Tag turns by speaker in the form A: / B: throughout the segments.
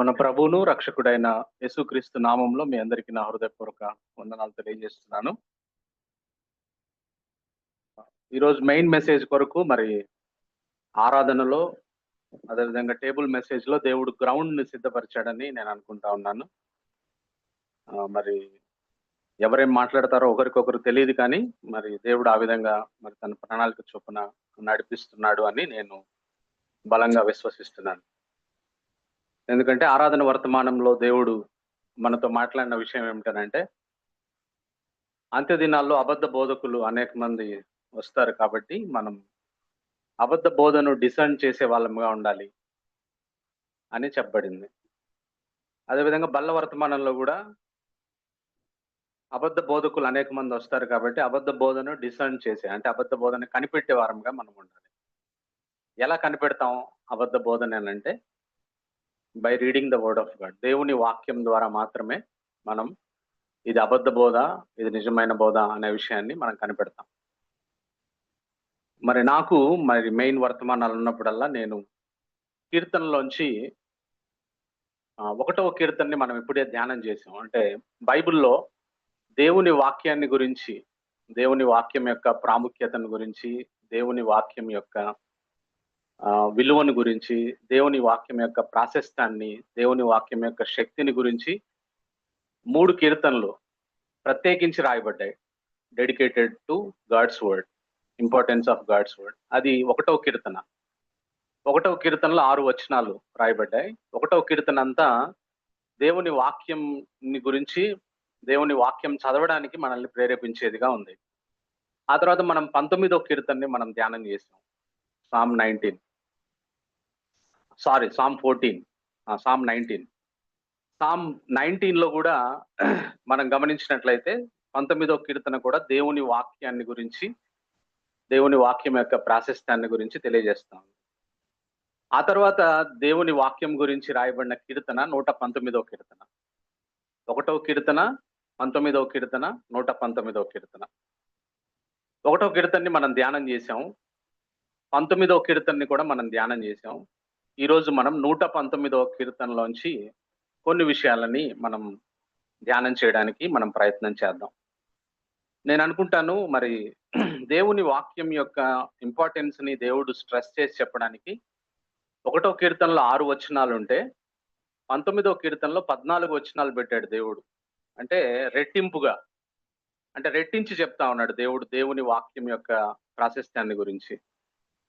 A: మన ప్రభువును రక్షకుడైన యేసుక్రీస్తు నామంలో మీ అందరికీ నా హృదయపూర్వక వందనాలు తెలియజేస్తున్నాను. ఈరోజు మెయిన్ మెసేజ్ కొరకు మరి ఆరాధనలో, అదేవిధంగా టేబుల్ మెసేజ్లో దేవుడు గ్రౌండ్ని సిద్ధపరిచాడని నేను అనుకుంటా ఉన్నాను. మరి ఎవరేం మాట్లాడతారో ఒకరికొకరు తెలియదు, కానీ మరి దేవుడు ఆ విధంగా మరి తన ప్రణాళిక చొప్పున నడిపిస్తున్నాడు అని నేను బలంగా విశ్వసిస్తున్నాను. ఎందుకంటే ఆరాధన వర్తమానంలో దేవుడు మనతో మాట్లాడిన విషయం ఏమిటనంటే, అంత్య దినాల్లో అబద్ధ బోధకులు అనేక మంది వస్తారు, కాబట్టి మనం అబద్ధ బోధను డిసర్న్ చేసే వాళ్ళముగా ఉండాలి అని చెప్పబడింది. అదేవిధంగా బల్ల వర్తమానంలో కూడా అబద్ధ బోధకులు అనేక మంది వస్తారు, కాబట్టి అబద్ధ బోధను డిసర్న్ చేసే, అంటే అబద్ధ బోధన కనిపెట్టే వారంగా మనం ఉండాలి. ఎలా కనిపెడతాం అబద్ధ బోధన అంటే? By reading the word of God. దేవుని వాక్యం ద్వారా మాత్రమే మనం ఇది అబద్ధ బోధ, ఇది నిజమైన బోధ అనే విషయాన్ని మనం కనిపెడతాం. మరి నాకు మరి మెయిన్ వర్తమానాలు ఉన్నప్పుడల్లా నేను కీర్తనలోంచి 1వ కీర్తనని మనం ఇప్పుడే ధ్యానం చేసాం. అంటే బైబిల్లో దేవుని వాక్యాన్ని గురించి, దేవుని వాక్యం యొక్క ప్రాముఖ్యతను గురించి, దేవుని వాక్యం యొక్క విలువను గురించి, దేవుని వాక్యం యొక్క ప్రాశస్త్యాన్ని, దేవుని వాక్యం యొక్క శక్తిని గురించి 3 కీర్తనలు ప్రత్యేకించి రాయబడ్డాయి. Dedicated to God's word, importance of God's word. అది 1వ కీర్తన. 1వ కీర్తనలో 6 వచనాలు రాయబడ్డాయి. 1వ కీర్తన అంతా దేవుని వాక్యం గురించి, దేవుని వాక్యం చదవడానికి మనల్ని ప్రేరేపించేదిగా ఉంది. ఆ తర్వాత మనం 19వ కీర్తనని మనం ధ్యానం చేసాం. సామ్ 14. సామ్ 19. సామ్ 19లో కూడా మనం గమనించినట్లయితే 19వ కీర్తన కూడా దేవుని వాక్యాన్ని గురించి, దేవుని వాక్యం యొక్క ప్రాశస్త్యాన్ని గురించి తెలియజేస్తాం. ఆ తర్వాత దేవుని వాక్యం గురించి రాయబడిన కీర్తన 119వ కీర్తన. 1వ కీర్తన, 19వ కీర్తన, 119వ కీర్తన. 1వ కీర్తనని మనం ధ్యానం చేసాం. 19వ కీర్తనని కూడా మనం ధ్యానం చేసాం. ఈరోజు మనం 119వ కీర్తనలోంచి కొన్ని విషయాలని మనం ధ్యానం చేయడానికి మనం ప్రయత్నం చేద్దాం. నేను అనుకుంటాను మరి దేవుని వాక్యం యొక్క ఇంపార్టెన్స్ ని దేవుడు స్ట్రెస్ చేసి చెప్పడానికి 1వ కీర్తనలో 6 వచనాలు ఉంటే 19వ కీర్తనలో 14 వచనాలు పెట్టాడు దేవుడు. అంటే రెట్టింపుగా, అంటే రెట్టించి చెప్తా ఉన్నాడు దేవుడు దేవుని వాక్యం యొక్క ప్రాశస్త్యాన్ని గురించి.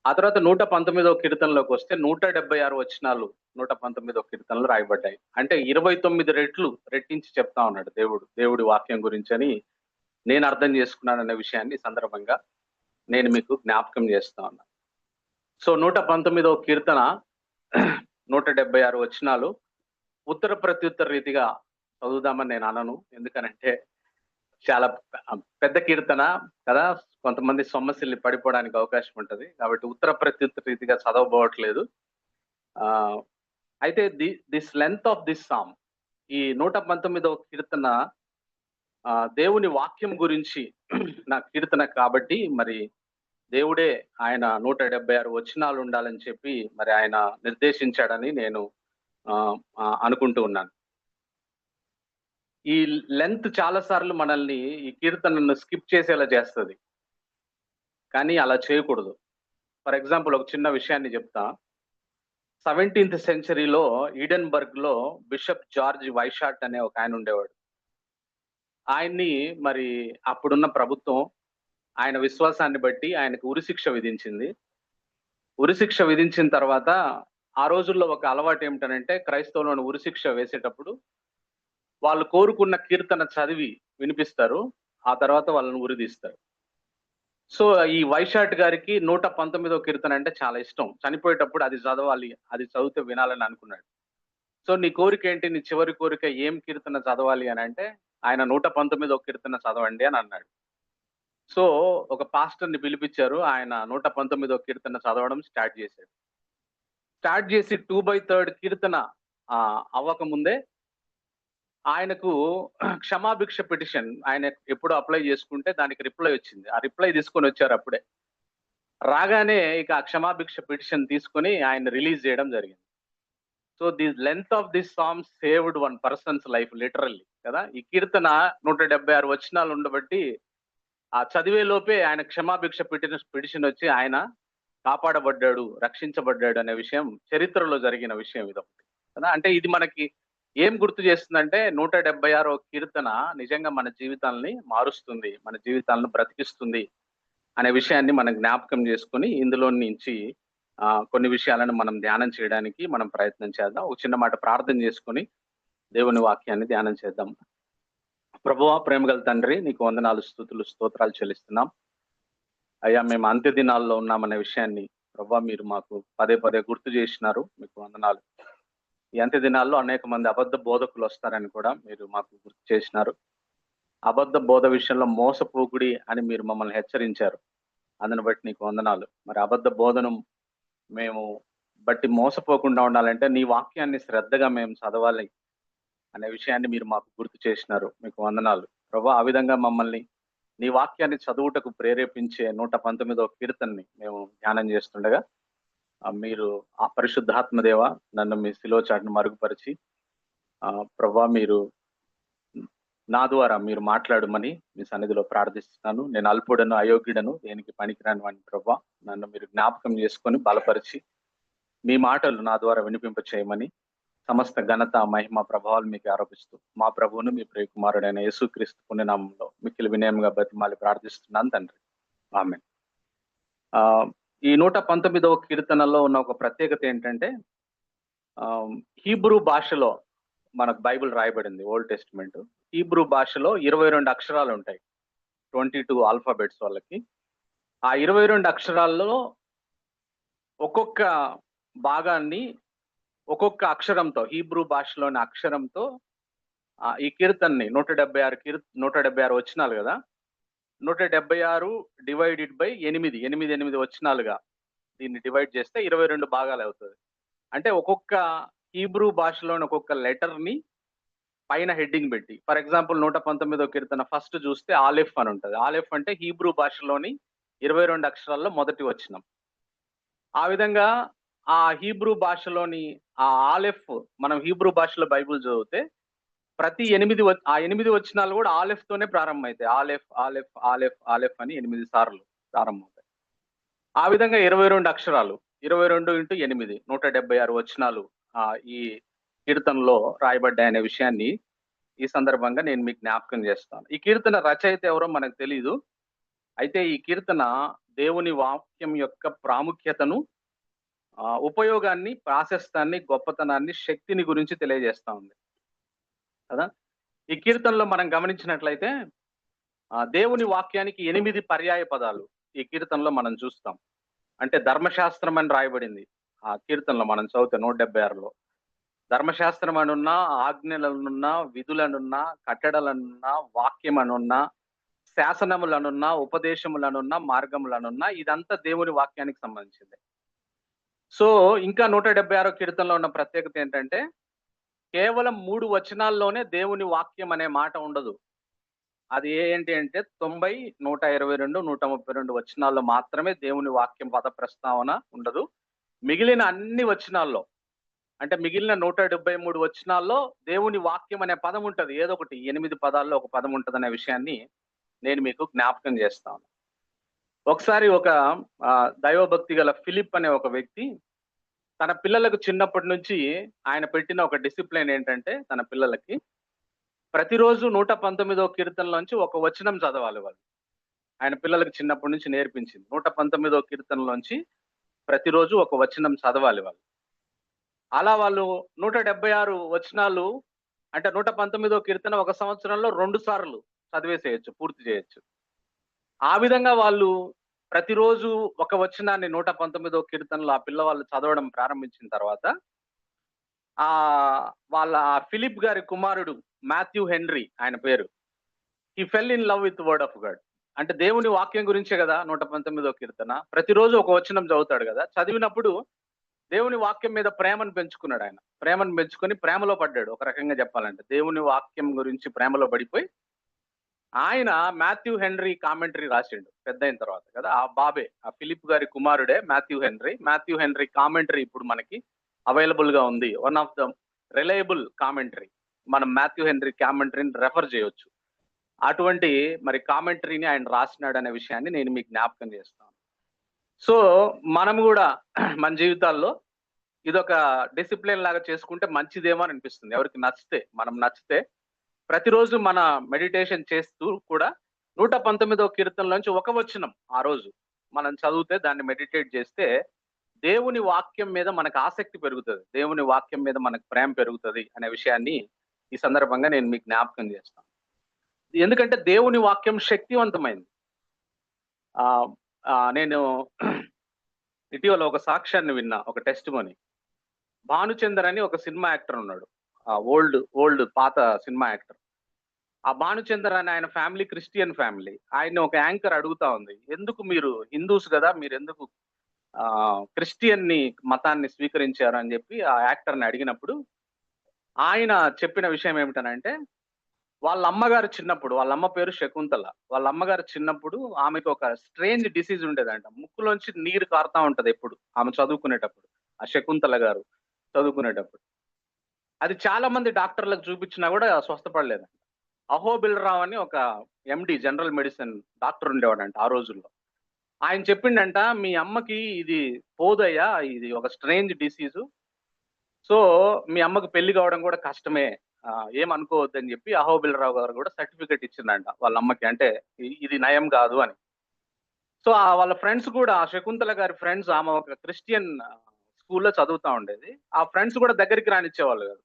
A: ఆ తర్వాత 119వ కీర్తనలోకి వస్తే 176 వచనాలు 119వ కీర్తనలో రాయబడ్డాయి. అంటే 29 రెట్లు రెట్టించి చెప్తా ఉన్నాడు దేవుడు దేవుడి వాక్యం గురించి అని నేను అర్థం చేసుకున్నాననే విషయాన్ని సందర్భంగా నేను మీకు జ్ఞాపకం చేస్తా ఉన్నా. సో 119వ కీర్తన 176 వచనాలు ఉత్తర ప్రత్యుత్తర రీతిగా చదువుదామని నేను అనను. ఎందుకనంటే చాలా పెద్ద కీర్తన కదా, కొంతమంది సొమ్మసిల్లి పడిపోవడానికి అవకాశం ఉంటది. కాబట్టి ఉత్తర ప్రత్యుత్తర రీతిగా చదవబోవట్లేదు. అయితే this length of this psalm, ఈ 119వ కీర్తన దేవుని వాక్యం గురించి నా కీర్తన కాబట్టి మరి దేవుడే ఆయన 176 వచనాలు ఉండాలని చెప్పి మరి ఆయన నిర్దేశించాడని నేను అనుకుంటూ ఉన్నాను. ఈ లెంత్ చాలా సార్లు మనల్ని ఈ కీర్తనను స్కిప్ చేసేలా చేస్తుంది, కానీ అలా చేయకూడదు. ఫర్ ఎగ్జాంపుల్ ఒక చిన్న విషయాన్ని చెప్తా. 17th సెంచరీలో ఈడెన్బర్గ్ లో బిషప్ జార్జ్ వైషార్ట్ అనే ఒక ఆయన ఉండేవాడు. ఆయన్ని మరి అప్పుడున్న ప్రభుత్వం ఆయన విశ్వాసాన్ని బట్టి ఆయనకు ఉరిశిక్ష విధించింది. ఉరిశిక్ష విధించిన తర్వాత ఆ రోజుల్లో ఒక అలవాటు ఏమిటనంటే, క్రైస్తవులను ఉరిశిక్ష వేసేటప్పుడు వాళ్ళు కోరుకున్న కీర్తన చదివి వినిపిస్తారు, ఆ తర్వాత వాళ్ళని ఉరిదీస్తారు. సో ఈ వైషాట్ గారికి 119వ కీర్తన అంటే చాలా ఇష్టం. చనిపోయేటప్పుడు అది చదవాలి, అది చదివితే వినాలని అనుకున్నాడు. సో నీ కోరిక ఏంటి, నీ చివరి కోరిక ఏం కీర్తన చదవాలి అని అంటే, ఆయన 119వ కీర్తన చదవండి అని అన్నాడు. సో ఒక పాస్టర్ని పిలిపించారు. ఆయన 119వ కీర్తన చదవడం స్టార్ట్ చేశాడు. స్టార్ట్ చేసి 2/3 కీర్తన అవ్వక ముందే ఆయనకు క్షమాభిక్ష పిటిషన్ ఆయన ఎప్పుడు అప్లై చేసుకుంటే దానికి రిప్లై వచ్చింది. ఆ రిప్లై తీసుకొని వచ్చారు అప్పుడే. రాగానే ఇక ఆ క్షమాభిక్ష పిటిషన్ తీసుకొని ఆయన రిలీజ్ చేయడం జరిగింది. So the length of this song saved one persons life literally కదా. ఈ కీర్తన 176 వచనాలు ఉండబట్టి ఆ చదివే లోపే ఆయన క్షమాభిక్ష పిటిషన్ వచ్చి ఆయన కాపాడబడ్డాడు, రక్షించబడ్డాడు అనే విషయం చరిత్రలో జరిగిన విషయం ఇదొకటి కదా. అంటే ఇది మనకి ఏం గుర్తు చేస్తుందంటే 176 కీర్తన నిజంగా మన జీవితాలని మారుస్తుంది, మన జీవితాలను బ్రతికిస్తుంది అనే విషయాన్ని మనం జ్ఞాపకం చేసుకుని ఇందులో నుంచి కొన్ని విషయాలను మనం ధ్యానం చేయడానికి మనం ప్రయత్నం చేద్దాం. ఒక చిన్న మాట ప్రార్థన చేసుకొని దేవుని వాక్యాన్ని ధ్యానం చేద్దాం. ప్రభువా, ప్రేమగల తండ్రి, నీకు వందనాలు, స్తుతులు, స్తోత్రాలు చెల్లిస్తున్నాం. అయ్యా, మేము అంత్య దినాల్లో ఉన్నామనే విషయాన్ని ప్రభువా మీరు మాకు పదే పదే గుర్తు చేసినారు. మీకు వందనాలు. ఈ అంత్య దినాల్లో అనేక మంది అబద్ధ బోధకులు వస్తారని కూడా మీరు మాకు గుర్తు చేసినారు. అబద్ధ బోధ విషయంలో మోసపోకుడి అని మీరు మమ్మల్ని హెచ్చరించారు. అందుని బట్టి నీకు వందనాలు. మరి అబద్ధ బోధను మేము బట్టి మోసపోకుండా ఉండాలంటే నీ వాక్యాన్ని శ్రద్ధగా మేము చదవాలి అనే విషయాన్ని మీరు మాకు గుర్తు చేసినారు. మీకు వందనాలు ప్రభువా. ఆ విధంగా మమ్మల్ని నీ వాక్యాన్ని చదువుటకు ప్రేరేపించే 119వ కీర్తనని మేము ధ్యానం చేస్తుండగా మీరు ఆ పరిశుద్ధాత్మ దేవ నన్ను మీ శిలువ చాటును మరుగుపరిచి ప్రభువా మీరు నా ద్వారా మీరు మాట్లాడమని మీ సన్నిధిలో ప్రార్థిస్తున్నాను. నేను అల్పుడను, అయోగ్యుడను, దేనికి పనికిరాని వాడిని ప్రభువా. నన్ను మీరు జ్ఞాపకం చేసుకొని బలపరిచి మీ మాటలు నా ద్వారా వినిపింప చేయమని సమస్త ఘనత, మహిమ, ప్రభావాలు మీకు ఆరోపిస్తూ మా ప్రభువును మీ ప్రియకుమారుడైన యేసుక్రీస్తు పుణ్యనామంలో మిక్కిలి వినయంగా బతిమాలి ప్రార్థిస్తున్నాను తండ్రి. ఆమేన్. ఈ 119వ కీర్తనలో ఉన్న ఒక ప్రత్యేకత ఏంటంటే హీబ్రూ భాషలో మనకు బైబిల్ రాయబడింది, ఓల్డ్ టెస్టిమెంట్. హీబ్రూ భాషలో 22 అక్షరాలు ఉంటాయి, 22 ఆల్ఫాబెట్స్ వాళ్ళకి. ఆ 22 అక్షరాల్లో ఒక్కొక్క భాగాన్ని ఒక్కొక్క అక్షరంతో, హీబ్రూ భాషలోని అక్షరంతో ఈ కీర్తనని 176 వచనాలు కదా, 176 డివైడెడ్ బై 8 వచనాలుగా దీన్ని డివైడ్ చేస్తే 22 భాగాలు అవుతుంది. అంటే ఒక్కొక్క హీబ్రూ భాషలోని ఒక్కొక్క లెటర్ ని పైన హెడ్డింగ్ పెట్టి, ఫర్ ఎగ్జాంపుల్ 119వ కీర్తన ఫస్ట్ చూస్తే ఆలెఫ్ అని ఉంటుంది. ఆలెఫ్ అంటే హీబ్రూ భాషలోని 22 అక్షరాల్లో మొదటి వచనం. ఆ విధంగా ఆ హీబ్రూ భాషలోని ఆ ఆలెఫ్, మనం హీబ్రూ భాషలో బైబిల్ చదివితే ప్రతి 8 వచనాలు కూడా ఆలెఫ్ తోనే ప్రారంభమవుతాయి. ఆలెఫ్ ఆలెఫ్ ఆలెఫ్ ఆలెఫ్ అని 8 సార్లు ప్రారంభమవుతాయి. ఆ విధంగా 22 అక్షరాలు, 22 × 8 176 వచనాలు ఈ కీర్తనలో రాయబడ్డాయనే విషయాన్ని ఈ సందర్భంగా నేను మీకు జ్ఞాపకం చేస్తాను. ఈ కీర్తన రచయిత ఎవరో మనకు తెలియదు. అయితే ఈ కీర్తన దేవుని వాక్యం యొక్క ప్రాముఖ్యతను, ఉపయోగాన్ని, ప్రాశస్తాన్ని, గొప్పతనాన్ని, శక్తిని గురించి తెలియజేస్తా ఉంది కదా. ఈ కీర్తనలో మనం గమనించినట్లయితే దేవుని వాక్యానికి 8 పర్యాయ పదాలు ఈ కీర్తనలో మనం చూస్తాం. అంటే ధర్మశాస్త్రం అని రాయబడింది ఆ కీర్తనలో మనం చదివితే 176లో. ధర్మశాస్త్రం అనున్నా, ఆజ్ఞలనున్నా, విధులనున్నా, కట్టడలనున్నా, వాక్యం అనున్నా, శాసనములనున్నా, ఉపదేశములనున్నా, మార్గములనున్నా, ఇదంతా దేవుని వాక్యానికి సంబంధించింది. సో ఇంకా 176 కీర్తనలో ఉన్న ప్రత్యేకత ఏంటంటే కేవలం 3 వచనాల్లోనే దేవుని వాక్యం అనే మాట ఉండదు. అది ఏంటి అంటే 90, 122, 132 వచనాల్లో మాత్రమే దేవుని వాక్యం పద ప్రస్తావన ఉండదు. మిగిలిన అన్ని వచనాల్లో, అంటే మిగిలిన 173 వచనాల్లో దేవుని వాక్యం అనే పదం ఉంటది. ఏదో ఒకటి 8 పదాల్లో ఒక పదం ఉంటది అనే విషయాన్ని నేను మీకు జ్ఞాపకం చేస్తాను. ఒకసారి ఒక దైవభక్తి గల ఫిలిప్ అనే ఒక వ్యక్తి తన పిల్లలకు చిన్నప్పటి నుంచి ఆయన పెట్టిన ఒక డిసిప్లిన్ ఏంటంటే, తన పిల్లలకి ప్రతిరోజు 119వ కీర్తనలోంచి ఒక వచనం చదవాలి వాళ్ళు. ఆయన పిల్లలకు చిన్నప్పటి నుంచి నేర్పించింది 119వ కీర్తనలోంచి ప్రతిరోజు ఒక వచనం చదవాలి వాళ్ళు. అలా వాళ్ళు 176 వచనాలు, అంటే 119వ కీర్తన ఒక సంవత్సరంలో 2 సార్లు చదివేసేయచ్చు, పూర్తి చేయొచ్చు. ఆ విధంగా వాళ్ళు ప్రతిరోజు ఒక వచనాన్ని 119వ కీర్తనలో ఆ పిల్లవాళ్ళు చదవడం ప్రారంభించిన తర్వాత వాళ్ళ ఫిలిప్ గారి కుమారుడు మాథ్యూ హెన్రీ, ఆయన పేరు, he fell in love with word of God. అంటే దేవుని వాక్యం గురించే కదా 119వ కీర్తన. ప్రతిరోజు ఒక వచనం చదువుతాడు కదా. చదివినప్పుడు దేవుని వాక్యం మీద ప్రేమను పెంచుకున్నాడు. ఆయన ప్రేమను పెంచుకొని ప్రేమలో పడ్డాడు. ఒక రకంగా చెప్పాలంటే దేవుని వాక్యం గురించి ప్రేమలో పడిపోయి ఆయన మాథ్యూ హెన్రీ కామెంటరీ రాసిండు పెద్ద అయిన తర్వాత కదా. ఆ బాబే, ఆ ఫిలిప్ గారి కుమారుడే Matthew henry. Matthew henry commentary ఇప్పుడు మనకి అవైలబుల్ గా ఉంది. One of the reliable commentary. మనం మాథ్యూ హెన్రీ కామెంటరీని రెఫర్ చేయొచ్చు. అటువంటి మరి కామెంటరీని ఆయన రాసినాడు అనే విషయాన్ని నేను మీకు జ్ఞాపకం చేస్తాను. సో మనం కూడా మన జీవితాల్లో ఇదొక డిసిప్లిన్ లాగా చేసుకుంటే మంచిదేమో అని అనిపిస్తుంది. ఎవరికి నచ్చితే, మనం నచ్చితే ప్రతిరోజు మన మెడిటేషన్ చేస్తూ కూడా 119వ కీర్తనలోంచి ఒక వచనం ఆ రోజు మనం చదివితే, దాన్ని మెడిటేట్ చేస్తే దేవుని వాక్యం మీద మనకు ఆసక్తి పెరుగుతుంది, దేవుని వాక్యం మీద మనకు ప్రేమ పెరుగుతుంది అనే విషయాన్ని ఈ సందర్భంగా నేను మీకు జ్ఞాపకం చేస్తాను. ఎందుకంటే దేవుని వాక్యం శక్తివంతమైంది. నేను ఇటీవల ఒక సాక్ష్యాన్ని విన్నా, ఒక టెస్టిమోనీ. భానుచందర్ అని ఒక సినిమా యాక్టర్ ఉన్నాడు, ఓల్డ్ పాత సినిమా యాక్టర్. ఆ భానుచందర్ అని ఆయన ఫ్యామిలీ క్రిస్టియన్ ఫ్యామిలీ. ఆయన ఒక యాంకర్ అడుగుతా ఉంది, ఎందుకు మీరు హిందూస్ కదా, మీరు ఎందుకు క్రిస్టియన్ మతాన్ని స్వీకరించారు అని చెప్పి ఆ యాక్టర్ని అడిగినప్పుడు ఆయన చెప్పిన విషయం ఏమిటనంటే, వాళ్ళ అమ్మగారు చిన్నప్పుడు, వాళ్ళ అమ్మ పేరు శకుంతల, వాళ్ళ అమ్మగారు చిన్నప్పుడు ఆమెకు ఒక స్ట్రేంజ్ డిసీజ్ ఉండేదంట. ముక్కులోంచి నీరు కారుతా ఉంటది ఎప్పుడు ఆమె చదువుకునేటప్పుడు, ఆ శకుంతల గారు చదువుకునేటప్పుడు. అది చాలా మంది డాక్టర్లకు చూపించినా కూడా స్వస్థపడలేదంట. అహోబిల్ రావు అని ఒక ఎండి జనరల్ మెడిసిన్ డాక్టర్ ఉండేవాడంట ఆ రోజుల్లో. ఆయన చెప్పిండంట, మీ అమ్మకి ఇది పోదయ్యా, ఇది ఒక స్ట్రేంజ్ డిసీజు, సో మీ అమ్మకి పెళ్లి కావడం కూడా కష్టమే, ఏమనుకోవద్దని చెప్పి అహోబిల్ రావు గారు కూడా సర్టిఫికెట్ ఇచ్చిందంట వాళ్ళ అమ్మకి, అంటే ఇది నయం కాదు అని. సో వాళ్ళ ఫ్రెండ్స్ కూడా, ఆ శకుంతల గారి ఫ్రెండ్స్, ఆమె ఒక క్రిస్టియన్ స్కూల్లో చదువుతా ఉండేది, ఆ ఫ్రెండ్స్ కూడా దగ్గరికి రానిచ్చేవాళ్ళు కాదు,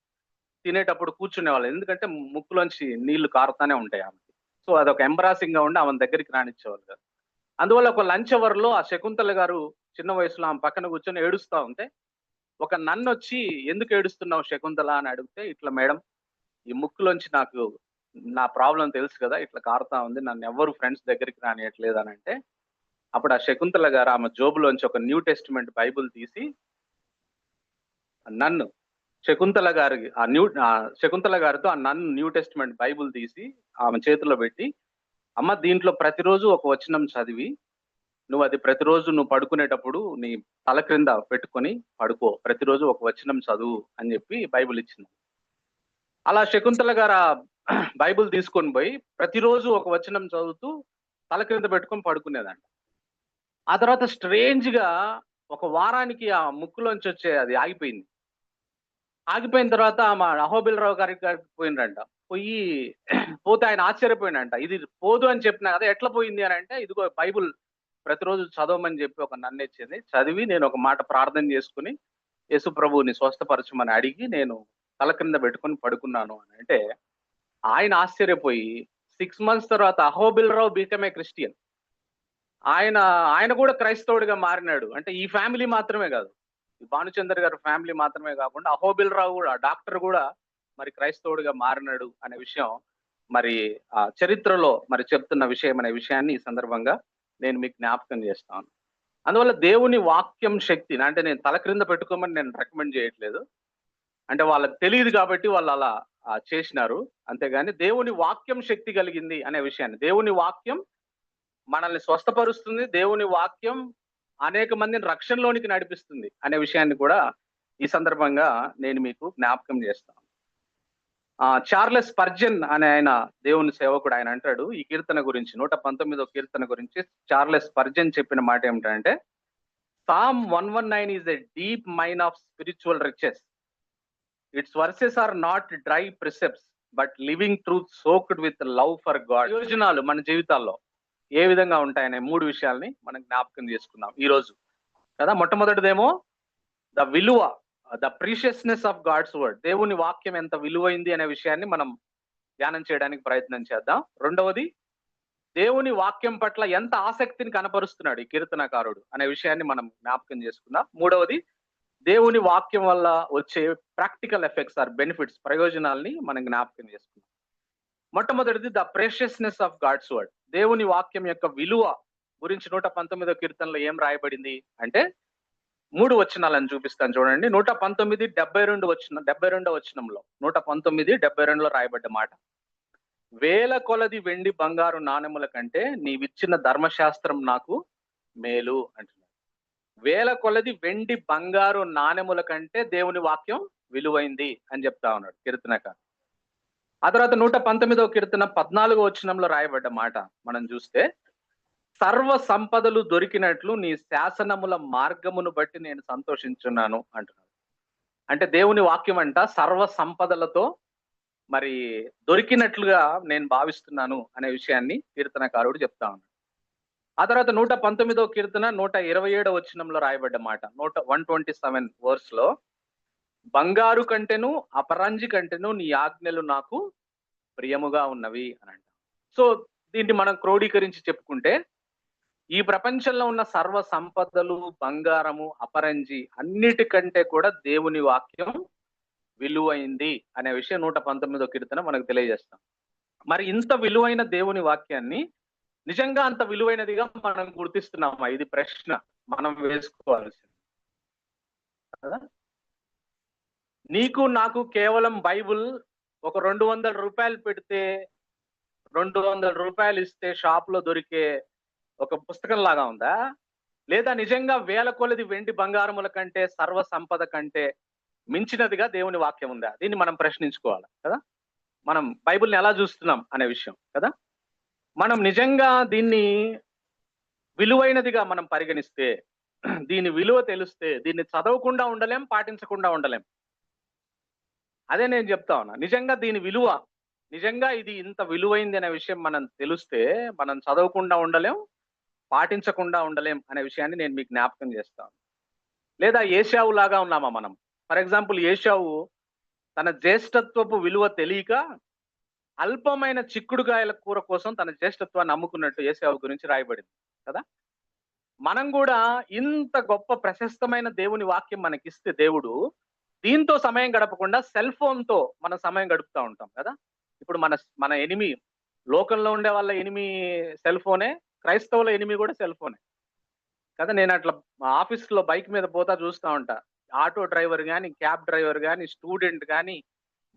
A: తినేటప్పుడు కూర్చునేవాళ్ళు, ఎందుకంటే ముక్కులోంచి నీళ్లు కారుతానే ఉంటాయి ఆమెకి. సో అదొక ఎంబరాసింగ్ గా ఉండి ఆమె దగ్గరికి రానిచ్చేవాళ్ళు కాదు. అందువల్ల ఒక లంచ్ అవర్ లో ఆ శకుంతల గారు చిన్న వయసులో ఆమె పక్కన కూర్చొని ఏడుస్తా ఉంటే, ఒక నన్ను వచ్చి ఎందుకు ఏడుస్తున్నావు శకుంతల అని అడిగితే, ఇట్లా మేడం, ఈ ముక్కులోంచి నాకు నా ప్రాబ్లం తెలుసు కదా, ఇట్లా కారుతా ఉంది, నన్ను ఎవరు ఫ్రెండ్స్ దగ్గరికి రానియట్లేదు అని అంటే, అప్పుడు ఆ శకుంతల గారు ఆమె జోబులోంచి ఒక న్యూ టెస్టిమెంట్ బైబుల్ తీసి నన్ను శకుంతల గారితో ఆ నన్ను న్యూ టెస్టిమెంట్ బైబుల్ తీసి ఆమె చేతిలో పెట్టి, అమ్మ దీంట్లో ప్రతిరోజు ఒక వచనం చదివి నువ్వు అది ప్రతిరోజు నువ్వు పడుకునేటప్పుడు నీ తల క్రింద పెట్టుకొని పడుకో, ప్రతిరోజు ఒక వచనం చదువు అని చెప్పి బైబుల్ ఇచ్చింది. అలా శకుంతల గారు బైబుల్ తీసుకొని పోయి ప్రతిరోజు ఒక వచనం చదువుతూ తల క్రింద పెట్టుకొని పడుకునేదంట. ఆ తర్వాత స్ట్రేంజ్ గా ఒక వారానికి ఆ ముక్కులోంచి వచ్చే అది ఆగిపోయింది. ఆగిపోయిన తర్వాత మా అహోబిల్ రావు గారికి పోయిందంట. పోతే ఆయన ఆశ్చర్యపోయినంట, ఇది పోదు అని చెప్పినా కదా, ఎట్లా పోయింది అని అంటే, ఇదిగో బైబుల్ ప్రతిరోజు చదవమని చెప్పి ఒక నన్ను ఇచ్చింది, చదివి నేను ఒక మాట ప్రార్థన చేసుకుని యేసు ప్రభువుని స్వస్థపరచమని అడిగి నేను తల క్రింద పెట్టుకొని పడుకున్నాను అని అంటే, ఆయన ఆశ్చర్యపోయి 6 months తర్వాత అహోబిల్ రావు బికమ్ ఏ క్రిస్టియన్. ఆయన కూడా క్రైస్తవుడిగా మారినాడు. అంటే ఈ ఫ్యామిలీ మాత్రమే కాదు, ఈ భానుచందర్ గారి ఫ్యామిలీ మాత్రమే కాకుండా అహోబిల్ రావు కూడా, డాక్టర్ కూడా మరి క్రైస్తవుడిగా మారినాడు అనే విషయం మరి ఆ చరిత్రలో మరి చెప్తున్న విషయం అనే విషయాన్ని ఈ సందర్భంగా నేను మీకు జ్ఞాపకం చేస్తాను. అందువల్ల దేవుని వాక్యం శక్తి, అంటే నేను తల క్రింద పెట్టుకోమని నేను రికమెండ్ చేయట్లేదు, అంటే వాళ్ళకి తెలియదు కాబట్టి వాళ్ళు అలా చేసినారు, అంతేగాని దేవుని వాక్యం శక్తి కలిగింది అనే విషయాన్ని, దేవుని వాక్యం మనల్ని స్వస్థపరుస్తుంది, దేవుని వాక్యం అనేక మందిని రక్షణలోనికి నడిపిస్తుంది అనే విషయాన్ని కూడా ఈ సందర్భంగా నేను మీకు జ్ఞాపకం చేస్తాను. చార్లెస్ స్పర్జన్ అనే ఆయన దేవుని సేవకుడు, ఆయన అంటాడు ఈ కీర్తన గురించి, 119వ కీర్తన గురించి చార్లెస్ స్పర్జన్ చెప్పిన మాట ఏమిటంటే, Psalm 119 is a deep mine of spiritual riches. Its verses are not dry precepts, but living truth soaked with love for God. ప్రయోజనాలు మన జీవితాల్లో ఏ విధంగా ఉంటాయనే 3 విషయాల్ని మనం జ్ఞాపకం చేసుకుందాం ఈ రోజు కదా. మొట్టమొదటిదేమో ద విలువ, ద ప్రీషియస్నెస్ ఆఫ్ గాడ్స్ వర్డ్, దేవుని వాక్యం ఎంత విలువైంది అనే విషయాన్ని మనం ధ్యానం చేయడానికి ప్రయత్నం చేద్దాం. రెండవది, దేవుని వాక్యం పట్ల ఎంత ఆసక్తిని కనపరుస్తున్నాడు ఈ కీర్తనకారుడు అనే విషయాన్ని మనం జ్ఞాపకం చేసుకుందాం. మూడవది, దేవుని వాక్యం వల్ల వచ్చే ప్రాక్టికల్ ఎఫెక్ట్స్ ఆర్ బెనిఫిట్స్, ప్రయోజనాల్ని మనం జ్ఞాపకం చేసుకుందాం. మొట్టమొదటిది the preciousness of God's word, దేవుని వాక్యం యొక్క విలువ గురించి 119వ కీర్తనలో ఏం రాయబడింది అంటే 3 వచనాలను చూపిస్తాను చూడండి. 119 72వ వచనంలో, 119:72లో రాయబడ్డ మాట, వేల కొలది వెండి బంగారు నాణెముల కంటే నీవిచ్చిన ధర్మశాస్త్రం నాకు మేలు అంటున్నాడు. వేల కొలది వెండి బంగారు నాణెముల కంటే దేవుని వాక్యం విలువైంది అని చెప్తా ఉన్నాడు కీర్తనకారుడు. ఆ తర్వాత 119వ కీర్తన 14వ వచనంలో రాయబడ్డ మాట మనం చూస్తే, సర్వ సంపదలు దొరికినట్లు నీ శాసనముల మార్గమును బట్టి నేను సంతోషించున్నాను అంటున్నాడు. అంటే దేవుని వాక్యం అంట సర్వ సంపదలతో మరి దొరికినట్లుగా నేను భావిస్తున్నాను అనే విషయాన్ని కీర్తనకారుడు చెప్తా ఉన్నాడు. ఆ తర్వాత 119వ కీర్తన 127వ వచనంలో రాయబడ్డ మాట 127 వర్స్ లో, బంగారు కంటెను అపరంజి కంటెను నీ ఆజ్ఞలు నాకు ప్రియముగా ఉన్నవి అని అంట. సో దీన్ని మనం క్రోడీకరించి చెప్పుకుంటే, ఈ ప్రపంచంలో ఉన్న సర్వ సంపదలు, బంగారము, అపరంజి అన్నిటికంటే కూడా దేవుని వాక్యం విలువైంది అనే విషయం 119వ కీర్తన మనకు తెలియజేస్తాం. మరి ఇంత విలువైన దేవుని వాక్యాన్ని నిజంగా అంత విలువైనదిగా మనం గుర్తిస్తున్నామా? ఇది ప్రశ్న మనం వేసుకోవాల్సింది కదా. నీకు నాకు కేవలం బైబుల్ ఒక 200 రూపాయలు పెడితే 200 రూపాయలు ఇస్తే షాప్ లో దొరికే ఒక పుస్తకం లాగా ఉందా? లేదా నిజంగా వేల కొలది వెండి బంగారముల కంటే, సర్వ సంపద కంటే మించినదిగా దేవుని వాక్యం ఉందా? దీన్ని మనం ప్రశ్నించుకోవాలి కదా. మనం బైబిల్ని ఎలా చూస్తున్నాం అనే విషయం కదా. మనం నిజంగా దీన్ని విలువైనదిగా మనం పరిగణిస్తే, దీని విలువ తెలిస్తే, దీన్ని చదవకుండా ఉండలేం, పాటించకుండా ఉండలేం. అదే నేను చెప్తా ఉన్నా. నిజంగా దీని విలువ, నిజంగా ఇది ఇంత విలువైంది అనే విషయం మనం తెలిస్తే, మనం చదవకుండా ఉండలేం, పాటించకుండా ఉండలేం అనే విషయాన్ని నేను మీకు జ్ఞాపకం చేస్తాను. లేదా ఏశావు లాగా ఉన్నామా మనం? ఫర్ ఎగ్జాంపుల్, ఏశావు తన జ్యేష్ఠత్వపు విలువ తెలియక అల్పమైన చిక్కుడుగాయల కూర కోసం తన జ్యేష్ఠత్వాన్ని అమ్ముకున్నట్టు ఏశావు గురించి రాయబడింది కదా. మనం కూడా ఇంత గొప్ప ప్రశస్తమైన దేవుని వాక్యం మనకిస్తే దేవుడు, దీంతో సమయం గడపకుండా సెల్ ఫోన్ తో మన సమయం గడుపుతూ ఉంటాం కదా. ఇప్పుడు మన ఎనిమి, లోకంలో ఉండే వాళ్ళ ఎనిమి సెల్ ఫోనే, క్రైస్తవుల ఎనిమి కూడా సెల్ ఫోనే కదా. నేను అట్లా ఆఫీస్ లో బైక్ మీద పోతా చూస్తూ ఉంటా, ఆటో డ్రైవర్ కానీ, క్యాబ్ డ్రైవర్ కానీ, స్టూడెంట్ కానీ,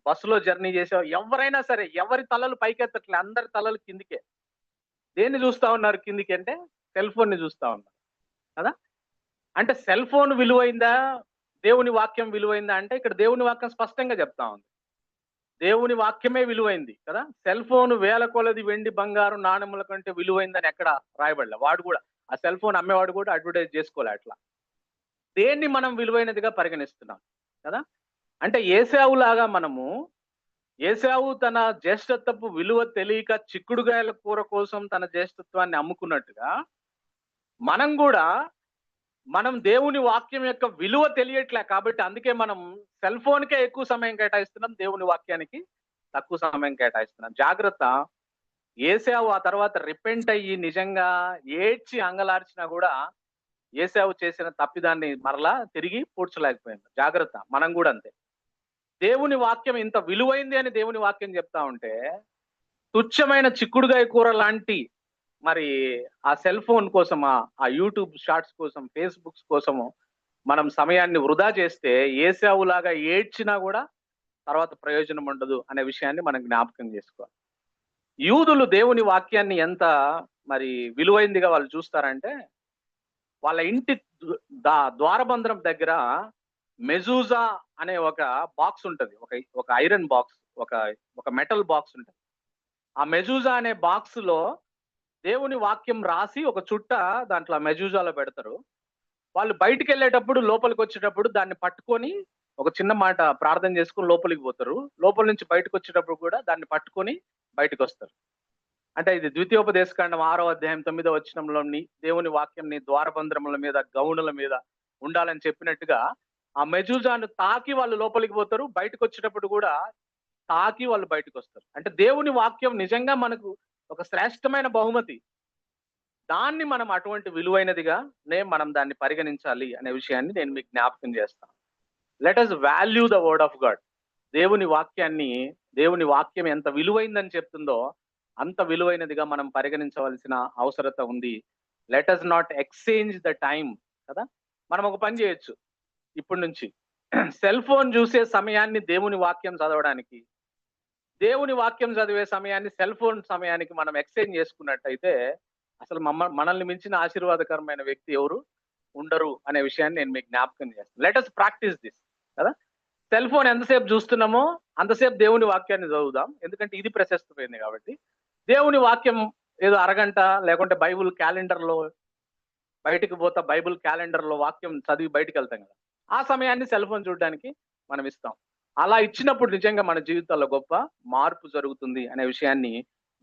A: బస్సులో జర్నీ చేసే ఎవరైనా సరే, ఎవరి తలలు పైకెత్తట్లే, అందరి తలలు కిందికే. దేన్ని చూస్తా ఉన్నారు కిందికి అంటే? సెల్ ఫోన్ ని చూస్తా ఉన్నారు కదా. అంటే సెల్ ఫోన్ విలువైందా, దేవుని వాక్యం విలువైందా అంటే, ఇక్కడ దేవుని వాక్యం స్పష్టంగా చెప్తా ఉంది, దేవుని వాక్యమే విలువైంది కదా. సెల్ ఫోన్ వేల కొలది వెండి బంగారు నాణెముల కంటే విలువైందని ఎక్కడ రాయబడలే. వాడు కూడా, ఆ సెల్ ఫోన్ అమ్మేవాడు కూడా అడ్వర్టైజ్ చేసుకోలే అట్లా. దేన్ని మనం విలువైనదిగా పరిగణిస్తున్నాం కదా. అంటే ఏశావు లాగా మనము, ఏశావు తన జ్యేష్ఠత్వపు విలువ తెలియక చిక్కుడుగాయల కూర కోసం తన జ్యేష్ఠత్వాన్ని అమ్ముకున్నట్టుగా, మనం కూడా మనం దేవుని వాక్యం యొక్క విలువ తెలియట్లే కాబట్టి అందుకే మనం సెల్ ఫోన్కే ఎక్కువ సమయం కేటాయిస్తున్నాం, దేవుని వాక్యానికి తక్కువ సమయం కేటాయిస్తున్నాం. జాగ్రత్త. ఏశావు ఆ తర్వాత రిపెంట్ అయ్యి నిజంగా ఏడ్చి అంగలార్చినా కూడా ఏశావు చేసిన తప్పిదాన్ని మరలా తిరిగి పూడ్చలేకపోయింది. జాగ్రత్త, మనం కూడా అంతే. దేవుని వాక్యం ఇంత విలువైంది అని దేవుని వాక్యం చెప్తా ఉంటే, తుచ్చమైన చిక్కుడుగాయ కూర లాంటి మరి ఆ సెల్ ఫోన్ కోసం, ఆ యూట్యూబ్ షార్ట్స్ కోసం, ఫేస్బుక్స్ కోసము మనం సమయాన్ని వృధా చేస్తే, ఏశావు లాగా ఏడ్చినా కూడా తర్వాత ప్రయోజనం ఉండదు అనే విషయాన్ని మనం జ్ఞాపకం చేసుకోవాలి. యూదులు దేవుని వాక్యాన్ని ఎంత మరి విలువైందిగా వాళ్ళు చూస్తారంటే, వాళ్ళ ఇంటి ద్వారబంధం దగ్గర మెజూజా అనే ఒక బాక్స్ ఉంటది, ఒక ఐరన్ బాక్స్, ఒక మెటల్ బాక్స్ ఉంటది. ఆ మెజూజా అనే బాక్స్ లో దేవుని వాక్యం రాసి ఒక చుట్ట దాంట్లో మెజూజాలో పెడతారు. వాళ్ళు బయటికి వెళ్ళేటప్పుడు, లోపలికి వచ్చేటప్పుడు దాన్ని పట్టుకొని ఒక చిన్న మాట ప్రార్థన చేసుకుని లోపలికి పోతారు. లోపల నుంచి బయటకు వచ్చేటప్పుడు కూడా దాన్ని పట్టుకొని బయటకు వస్తారు. అంటే ఇది ద్వితీయోపదేశకాండం 6వ అధ్యాయం 9వ వచనంలోని దేవుని వాక్యం నీ ద్వారబంధముల మీద, గౌనుల మీద ఉండాలని చెప్పినట్టుగా ఆ మెజూజాను తాకి వాళ్ళు లోపలికి పోతారు, బయటకు వచ్చేటప్పుడు కూడా తాకి వాళ్ళు బయటకు వస్తారు. అంటే దేవుని వాక్యం నిజంగా మనకు ఒక శ్రేష్టమైన బహుమతి. దాన్ని మనం అటువంటి విలువైనదిగా మనం దాన్ని పరిగణించాలి అనే విషయాన్ని నేను మీకు జ్ఞాపకం చేస్తాను. Let us value the word of God. దేవుని వాక్యాన్ని, దేవుని వాక్యం ఎంత విలువైందని చెప్తుందో అంత విలువైనదిగా మనం పరిగణించవలసిన అవసరత ఉంది. Let us not exchange the time కదా. మనం ఒక పని చేయొచ్చు ఇప్పటి నుంచి, సెల్ ఫోన్ చూసే సమయాన్ని దేవుని వాక్యం చదవడానికి, దేవుని వాక్యం చదివే సమయాన్ని సెల్ ఫోన్ సమయానికి మనం ఎక్స్చేంజ్ చేసుకున్నట్టయితే, అసలు మనల్ని మించిన ఆశీర్వాదకరమైన వ్యక్తి ఎవరు ఉండరు అనే విషయాన్ని నేను మీకు జ్ఞాపకం చేస్తాను. లెట్ us ప్రాక్టీస్ దిస్ కదా. సెల్ ఫోన్ ఎంతసేపు చూస్తున్నామో అంతసేపు దేవుని వాక్యాన్ని చదువుదాం, ఎందుకంటే ఇది ప్రశస్తమైంది కాబట్టి. దేవుని వాక్యం ఏదో అరగంట, లేకుంటే బైబుల్ క్యాలెండర్లో బయటికి పోతా బైబుల్ క్యాలెండర్లో వాక్యం చదివి బయటికి వెళ్తాం కదా, ఆ సమయాన్ని సెల్ ఫోన్ చూడడానికి మనం ఇస్తాం. అలా ఇచ్చినప్పుడు నిజంగా మన జీవితాల్లో గొప్ప మార్పు జరుగుతుంది అనే విషయాన్ని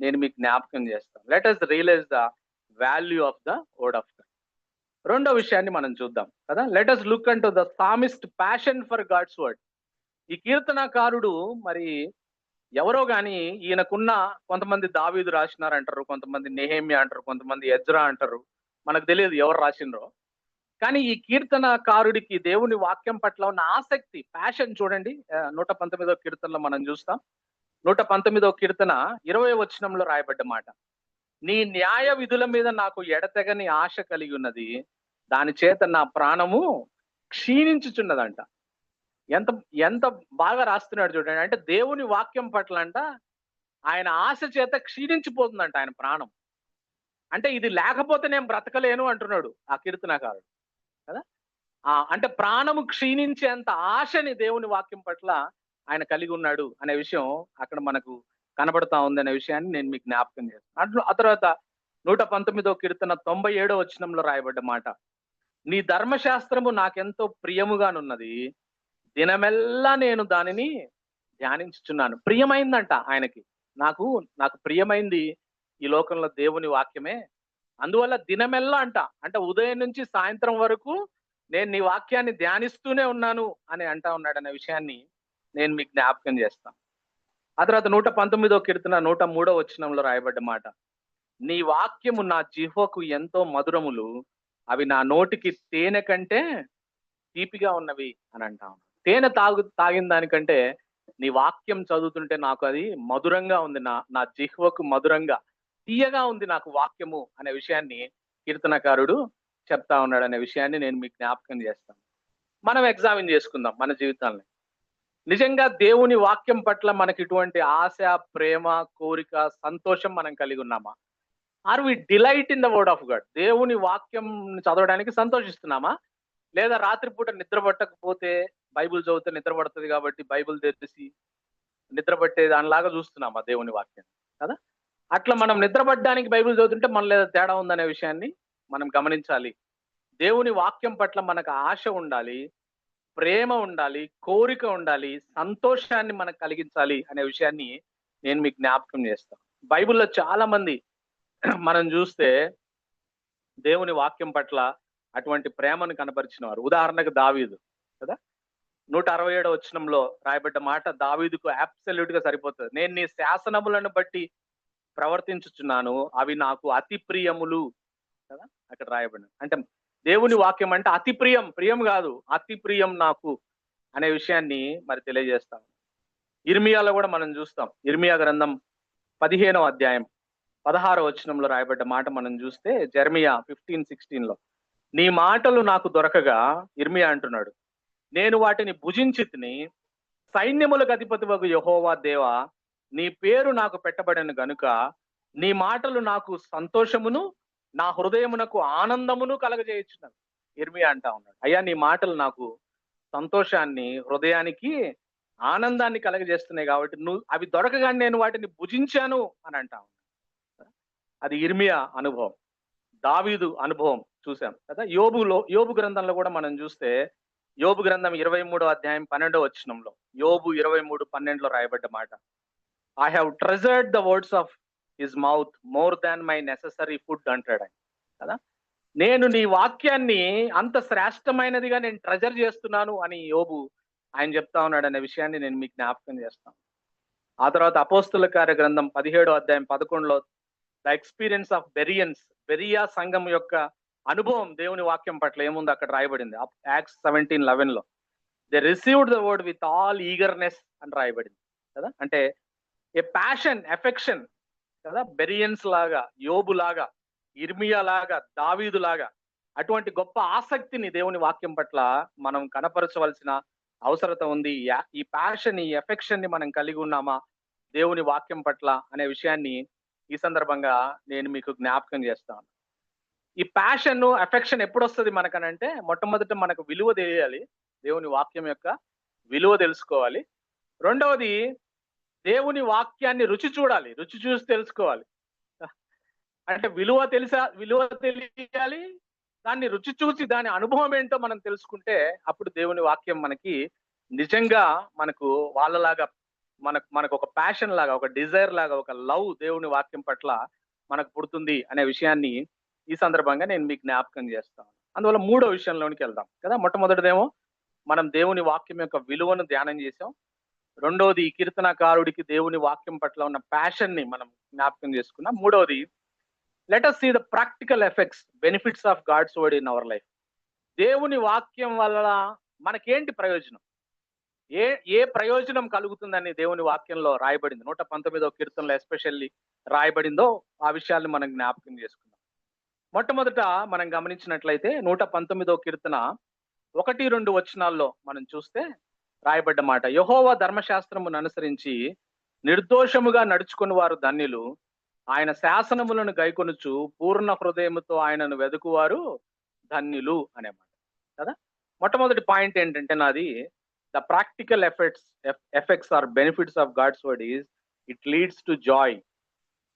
A: నేను మీకు జ్ఞాపకం చేస్తాను. Let us realise the value of the word of God. రెండో విషయాన్ని మనం చూద్దాం కదా. Let us look unto the psalmist passion for God's word. ఈ కీర్తనకారుడు మరి ఎవరో గాని, ఈయనకున్న కొంతమంది దావీదు రాసినారంటారు, కొంతమంది నెహెమ్యా అంటారు, కొంతమంది ఎజ్రా అంటారు, మనకు తెలియదు ఎవరు రాసినరో. కానీ ఈ కీర్తనకారుడికి దేవుని వాక్యం పట్ల ఉన్న ఆసక్తి, ప్యాషన్ చూడండి. 119వ కీర్తనలో మనం చూస్తాం. 119వ కీర్తన 20వ వచనంలో రాయబడ్డ మాట, నీ న్యాయ విధుల మీద నాకు ఎడతెగని ఆశ కలిగి ఉన్నది, దాని చేత నా ప్రాణము క్షీణించుచున్నదంట. ఎంత ఎంత బాగా రాస్తున్నాడు చూడండి. అంటే దేవుని వాక్యం పట్ల అంట ఆయన ఆశ చేత క్షీణించిపోతుందంట ఆయన ప్రాణం. అంటే ఇది లేకపోతే నేను బ్రతకలేను అంటున్నాడు ఆ కీర్తనకారుడు కదా. అంటే ప్రాణము క్షీణించేంత ఆశని దేవుని వాక్యం పట్ల ఆయన కలిగి ఉన్నాడు అనే విషయం అక్కడ మనకు కనబడతా ఉంది అనే విషయాన్ని నేను మీకు జ్ఞాపకం చేస్తాను. అట్లా ఆ తర్వాత 119వ కీర్తన 97వ వచనంలో రాయబడ్డ మాట, నీ ధర్మశాస్త్రము నాకెంతో ప్రియముగానున్నది, దినమెల్లా నేను దానిని ధ్యానించుచున్నాను. ప్రియమైందంట ఆయనకి. నాకు ప్రియమైంది ఈ లోకంలో దేవుని వాక్యమే, అందువల్ల దినమెల్లా అంటే ఉదయం నుంచి సాయంత్రం వరకు నేను నీ వాక్యాన్ని ధ్యానిస్తూనే ఉన్నాను అని అంటా ఉన్నాడు అనే విషయాన్ని నేను మీకు జ్ఞాపకం చేస్తాను. ఆ తర్వాత 119వ కీర్తన 103వ వచనంలో రాయబడ్డ మాట, నీ వాక్యము నా జిహ్వకు ఎంతో మధురములు, అవి నా నోటికి తేనె కంటే తీపిగా ఉన్నవి అని అంటా. తేనె తాగిన దానికంటే నీ వాక్యం చదువుతుంటే నాకు అది మధురంగా ఉంది, నా జిహ్వకు మధురంగా తీయగా ఉంది నాకు వాక్యము అనే విషయాన్ని కీర్తనకారుడు చెప్తా ఉన్నాడు అనే విషయాన్ని నేను మీకు జ్ఞాపకం చేస్తాను. మనం ఎగ్జామిన్ చేసుకుందాం మన జీవితాన్ని. నిజంగా దేవుని వాక్యం పట్ల మనకి ఇటువంటి ఆశ, ప్రేమ, కోరిక, సంతోషం మనం కలిగి ఉన్నామా? Are we delight in the word of God? దేవుని వాక్యం చదవడానికి సంతోషిస్తున్నామా? లేదా రాత్రిపూట నిద్ర పట్టకపోతే బైబుల్ చదివితే నిద్ర పడుతుంది కాబట్టి బైబుల్ తెరిచి నిద్ర పట్టే దానిలాగా చూస్తున్నామా దేవుని వాక్యం కదా. అట్లా మనం నిద్రపడడానికి బైబిల్ చదువుతుంటే మన లేదా తేడా ఉందనే విషయాన్ని మనం గమనించాలి. దేవుని వాక్యం పట్ల మనకు ఆశ ఉండాలి, ప్రేమ ఉండాలి, కోరిక ఉండాలి, సంతోషాన్ని మనకు కలిగించాలి అనే విషయాన్ని నేను మీకు జ్ఞాపకం చేస్తాను. బైబిల్లో చాలా మంది మనం చూస్తే దేవుని వాక్యం పట్ల అటువంటి ప్రేమను కనపరిచిన వారు. ఉదాహరణకు దావీదు కదా. 167వ వచనంలో రాయబడ్డ మాట దావీదుకు అబ్సల్యూట్ గా సరిపోతుంది. నేను నీ శాసనములను బట్టి ప్రవర్తించుచున్నాను, అవి నాకు అతి ప్రియములు కదా అక్కడ రాయబడింది. అంటే దేవుని వాక్యం అంటే అతి ప్రియం కాదు, అతి ప్రియం నాకు అనే విషయాన్ని మరి తెలియజేస్తాం. ఇర్మియాలో కూడా మనం చూస్తాం. ఇర్మియా గ్రంథం 15వ అధ్యాయం 16వ వచనంలో రాయబడ్డ మాట మనం చూస్తే జెర్మియా 15:16లో, నీ మాటలు నాకు దొరకగా, ఇర్మియా అంటున్నాడు, నేను వాటిని భుజించితిని, సైన్యములకు అధిపతివగు యెహోవా దేవా, నీ పేరు నాకు పెట్టబడిన గనుక నీ మాటలు నాకు సంతోషమును, నా హృదయమునకు ఆనందమును కలగజేయుచున్నాను. ఇర్మియా అంటా ఉన్నాడు, అయ్యా నీ మాటలు నాకు సంతోషాన్ని, హృదయానికి ఆనందాన్ని కలగజేస్తున్నాయి కాబట్టి అవి దొరకగానే నేను వాటిని భుజించాను అని అంటా ఉన్నాను. అది ఇర్మియా అనుభవం. దావీదు అనుభవం చూసాం కదా. యోబు గ్రంథంలో కూడా మనం చూస్తే యోబు గ్రంథం 23వ అధ్యాయం 12వ వచనంలో, యోబు 23:12లో రాయబడ్డ మాట, I have treasured the words of his mouth more than my necessary food అంటాడు ఆయన కదా. నేను నీ వాక్యాన్ని అంత శ్రేష్టమైనదిగా నేను ట్రెజర్ చేస్తున్నాను అని యోబు ఆయన చెప్తా ఉన్నాడు అనే విషయాన్ని నేను మీకు జ్ఞాపకం చేస్తాను. ఆ తర్వాత అపోస్తుల కార్య గ్రంథం 17వ అధ్యాయం 11లో ద ఎక్స్పీరియన్స్ ఆఫ్ బెరియా సంఘం యొక్క అనుభవం దేవుని వాక్యం పట్ల ఏముంది అక్కడ రాయబడింది. యాక్ట్స్ 17:11లో they received the word with all eagerness అని రాయబడింది కదా. అంటే ఏ ప్యాషన్, ఎఫెక్షన్ కదా. బెరియన్స్ లాగా, యోబు లాగా, ఇర్మియా లాగా, దావీదు లాగా అటువంటి గొప్ప ఆసక్తిని దేవుని వాక్యం పట్ల మనం కనపరచవలసిన అవసరత ఉంది. ఈ ప్యాషన్, ఈ ఎఫెక్షన్ ని మనం కలిగి ఉన్నామా దేవుని వాక్యం పట్ల అనే విషయాన్ని ఈ సందర్భంగా నేను మీకు జ్ఞాపకం చేస్తాను. ఈ ప్యాషన్, అఫెక్షన్ ఎప్పుడు వస్తుంది మనకనంటే, మొట్టమొదట మనకు విలువ తెలియాలి. దేవుని వాక్యం యొక్క విలువ తెలుసుకోవాలి. రెండవది, దేవుని వాక్యాన్ని రుచి చూడాలి. రుచి చూసి తెలుసుకోవాలి. అంటే విలువ తెలియాలి. దాన్ని రుచి చూసి దాని అనుభవం ఏంటో మనం తెలుసుకుంటే, అప్పుడు దేవుని వాక్యం మనకి నిజంగా మనకు వాళ్ళలాగా మనకు ఒక ప్యాషన్ లాగా, ఒక డిజైర్ లాగా, ఒక లవ్ దేవుని వాక్యం పట్ల మనకు పుడుతుంది అనే విషయాన్ని ఈ సందర్భంగా నేను మీకు జ్ఞాపకం చేస్తాను. అందువల్ల మూడో విషయంలోనికి వెళ్దాం కదా. మొట్టమొదటిదేమో మనం దేవుని వాక్యం యొక్క విలువను ధ్యానం చేసాం. రెండోది, ఈ కీర్తనకారుడికి దేవుని వాక్యం పట్ల ఉన్న ప్యాషన్ ని మనం జ్ఞాపకం చేసుకున్నాం. మూడవది, let us see the practical effects, benefits of God's word in our life. దేవుని వాక్యం వల్ల మనకేంటి ప్రయోజనం, ఏ ప్రయోజనం కలుగుతుందని దేవుని వాక్యంలో రాయబడింది. 119వ కీర్తనలో ఎస్పెషల్లీ రాయబడిందో ఆ విషయాన్ని మనం జ్ఞాపకం చేసుకుందాం. మొట్టమొదట మనం గమనించినట్లయితే 119వ కీర్తన 1-2 వచనాల్లో మనం చూస్తే రాయబడ్డ మాట, యెహోవా ధర్మశాస్త్రమును అనుసరించి నిర్దోషముగా నడుచుకుని వారు ధన్యులు, ఆయన శాసనములను గైకొనుచు పూర్ణ హృదయముతో ఆయనను వెదుకువారు ధన్యులు అనే మాట కదా. మొట్టమొదటి పాయింట్ ఏంటంటే నాది, the practical effects or benefits of God's word is it leads to joy.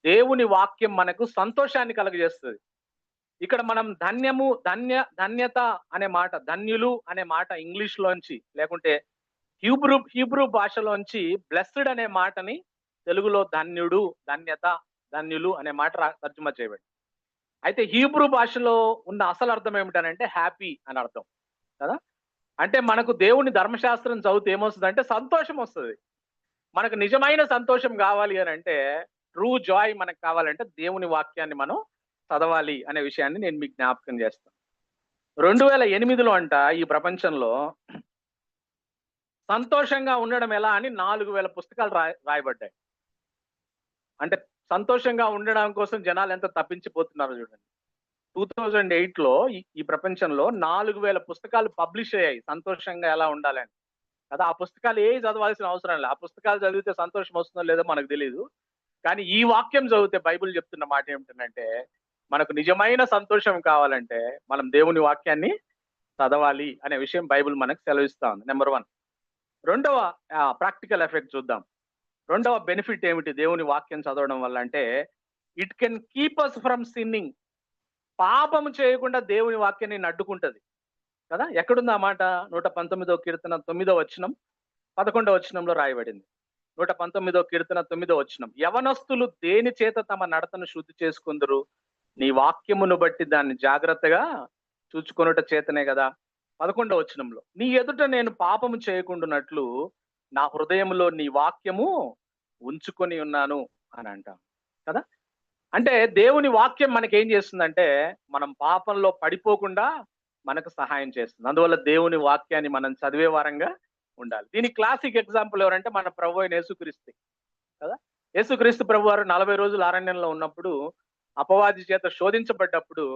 A: దేవుని వాక్యం మనకు సంతోషాన్ని కలుగజేస్తుంది. ఇక్కడ మనం ధన్యత అనే మాట, ధన్యులు అనే మాట ఇంగ్లీష్ లోంచి, లేకుంటే హీబ్రూ భాషలోంచి బ్లెస్డ్ అనే మాటని తెలుగులో ధన్యుడు, ధన్యత, ధన్యులు అనే మాట తర్జుమా చేయబడింది. అయితే హీబ్రూ భాషలో ఉన్న అసలు అర్థం ఏమిటనంటే హ్యాపీ అని అర్థం కదా. అంటే మనకు దేవుని ధర్మశాస్త్రం చదివితే ఏమొస్తుంది అంటే సంతోషం వస్తుంది. మనకు నిజమైన సంతోషం కావాలి అని అంటే, ట్రూ జాయ్ మనకు కావాలంటే దేవుని వాక్యాన్ని మనం చదవాలి అనే విషయాన్ని నేను మీకు జ్ఞాపకం చేస్తాను. 2008లో అంట ఈ ప్రపంచంలో సంతోషంగా ఉండడం ఎలా అని 4000 పుస్తకాలు రాయబడ్డాయి. అంటే సంతోషంగా ఉండడం కోసం జనాలు ఎంత తప్పించిపోతున్నారో చూడండి. 2008లో ఈ ప్రపంచంలో 4000 పుస్తకాలు పబ్లిష్ అయ్యాయి సంతోషంగా ఎలా ఉండాలని కదా. ఆ పుస్తకాలు చదవాల్సిన అవసరం లేదు. ఆ పుస్తకాలు చదివితే సంతోషం వస్తుందో లేదో మనకు తెలియదు. కానీ ఈ వాక్యం చదివితే బైబిల్ చెప్తున్న మాట ఏమిటంటే, మనకు నిజమైన సంతోషం కావాలంటే మనం దేవుని వాక్యాన్ని చదవాలి అనే విషయం బైబిల్ మనకు సెలవిస్తా ఉంది. నెంబర్ 1. రెండవ ప్రాక్టికల్ ఎఫెక్ట్ చూద్దాం. రెండవ బెనిఫిట్ ఏమిటి దేవుని వాక్యం చదవడం వల్ల అంటే, it can keep us from sinning. పాపం చేయకుండా దేవుని వాక్యాన్ని అడ్డుకుంటది కదా. ఎక్కడుంది ఆ మాట? 119వ కీర్తన 9వ వచనం 11వ వచనంలో రాయబడింది. 119వ కీర్తన 9వ వచనం, యవనస్తులు దేని చేత తమ నడతను శుద్ధి చేసుకుందరు, నీ వాక్యమును బట్టి దాన్ని జాగ్రత్తగా చూచుకొనుట చేతనే కదా. 11వ వచనంలో, నీ ఎదుట నేను పాపము చేయకుండానట్లు నా హృదయంలో నీ వాక్యము ఉంచుకొని ఉన్నాను అని అంటాం కదా. అంటే దేవుని వాక్యం మనకి ఏం చేస్తుందంటే, మనం పాపంలో పడిపోకుండా మనకు సహాయం చేస్తుంది. అందువల్ల దేవుని వాక్యాన్ని మనం చదివే వారంగా ఉండాలి. దీనికి క్లాసిక్ ఎగ్జాంపుల్ ఎవరంటే మన ప్రభు అయిన యేసుక్రీస్తు కదా. యేసుక్రీస్తు ప్రభు వారు 40 రోజులు అరణ్యంలో ఉన్నప్పుడు అపవాది చేత శోధించబడ్డప్పుడు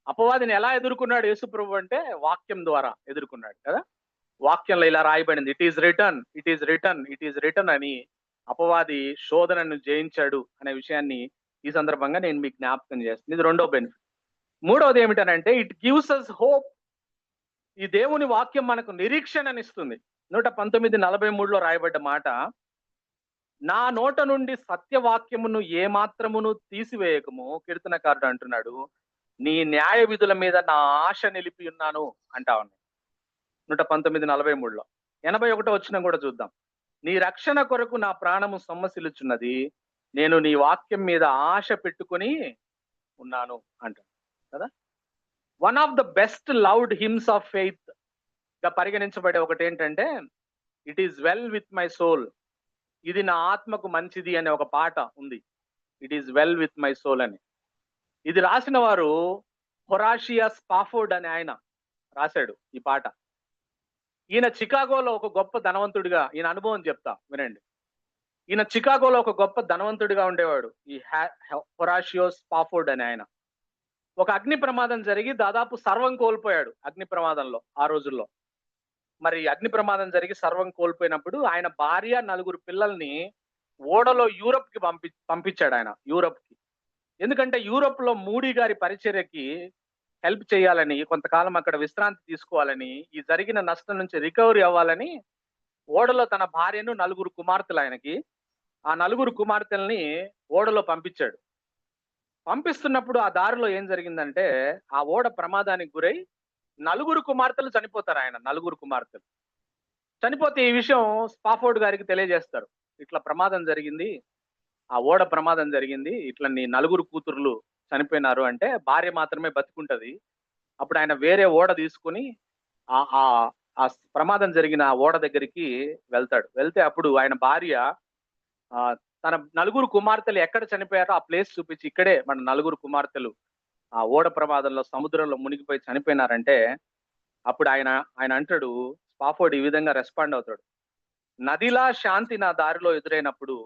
A: అపవాదిని ఎలా ఎదుర్కొన్నాడు యేసు ప్రభు అంటే, వాక్యం ద్వారా ఎదుర్కొన్నాడు కదా. వాక్యంలో ఇలా రాయబడింది, it is return, it is return, it is return అని అపవాది శోధనను జయించాడు అనే విషయాన్ని ఈ సందర్భంగా నేను మీకు జ్ఞాపకం చేస్తాను. ఇది రెండో బెనిఫిట్. మూడవది ఏమిటనంటే, ఇట్ గివ్స్ అస్ హోప్. ఈ దేవుని వాక్యం మనకు నిరీక్షణనిస్తుంది. 119:43లో రాయబడ్డ మాట, నా నోట నుండి సత్యవాక్యమును ఏ మాత్రమును తీసివేయకము, కీర్తనకారుడు అంటున్నాడు, నీ న్యాయ విధుల మీద నా ఆశ నిలిపి ఉన్నాను అంటా ఉన్నాయి 119:43లో. 81వ వచనం కూడా చూద్దాం, నీ రక్షణ కొరకు నా ప్రాణము సొమ్మసిల్లుచున్నది, నేను నీ వాక్యం మీద ఆశ పెట్టుకుని ఉన్నాను అంటాడు కదా. One of the best loved hymns of faith గా పరిగణించబడే ఒకటి ఏంటంటే, it is well with my soul, ఇది నా ఆత్మకు మంచిది అనే ఒక పాట ఉంది. It is well with my soul అని. ఇది రాసిన వారు హొరాషియా స్పాఫోర్డ్ అనే ఆయన రాశాడు ఈ పాట. ఈయన చికాగోలో ఒక గొప్ప ధనవంతుడిగా, ఈయన అనుభవం చెప్తా వినండి. ఈయన చికాగోలో ఒక గొప్ప ధనవంతుడిగా ఉండేవాడు, ఈ హొరాషియో స్పాఫోర్డ్ అనే ఆయన. ఒక అగ్ని ప్రమాదం జరిగి దాదాపు సర్వం కోల్పోయాడు అగ్ని ప్రమాదంలో ఆ రోజుల్లో. మరి అగ్ని ప్రమాదం జరిగి సర్వం కోల్పోయినప్పుడు ఆయన భార్య 4 పిల్లల్ని ఓడలో యూరప్ కి పంపించాడు ఆయన, యూరప్ కి. ఎందుకంటే యూరప్ లో మూడీ గారి పరిచర్యకి హెల్ప్ చేయాలని, కొంతకాలం అక్కడ విశ్రాంతి తీసుకోవాలని, ఈ జరిగిన నష్టం నుంచి రికవరీ అవ్వాలని ఓడలో తన భార్యను, నలుగురు కుమార్తెలు ఆయనకి. ఆ నలుగురు కుమార్తెల్ని ఓడలో పంపించాడు. పంపిస్తున్నప్పుడు ఆ దారిలో ఏం జరిగిందంటే, ఆ ఓడ ప్రమాదానికి గురై నలుగురు కుమార్తెలు చనిపోతారు. ఆయన నలుగురు కుమార్తెలు చనిపోతే ఈ విషయం స్పాఫోర్డ్ గారికి తెలియజేస్తారు. ఇట్లా ప్రమాదం జరిగింది, ఆ ఓడ ప్రమాదం జరిగింది, ఇట్లా నీ నలుగురు కూతుర్లు చనిపోయినారు అంటే, భార్య మాత్రమే బతికుంటది. అప్పుడు ఆయన వేరే ఓడ తీసుకొని ఆ ఆ ఆ ప్రమాదం జరిగిన ఆ ఓడ దగ్గరికి వెళ్తాడు. వెళ్తే అప్పుడు ఆయన భార్య తన నలుగురు కుమార్తెలు ఎక్కడ చనిపోయారో ఆ ప్లేస్ చూపించి, ఇక్కడే మన నలుగురు కుమార్తెలు ఆ ఓడ ప్రమాదంలో సముద్రంలో మునిగిపోయి చనిపోయినారంటే, అప్పుడు ఆయన ఆయన అంటాడు, స్పాఫోర్డ్ ఈ విధంగా రెస్పాండ్ అవుతాడు. నదిలా శాంతి నా దారిలో ఎదురైనప్పుడు,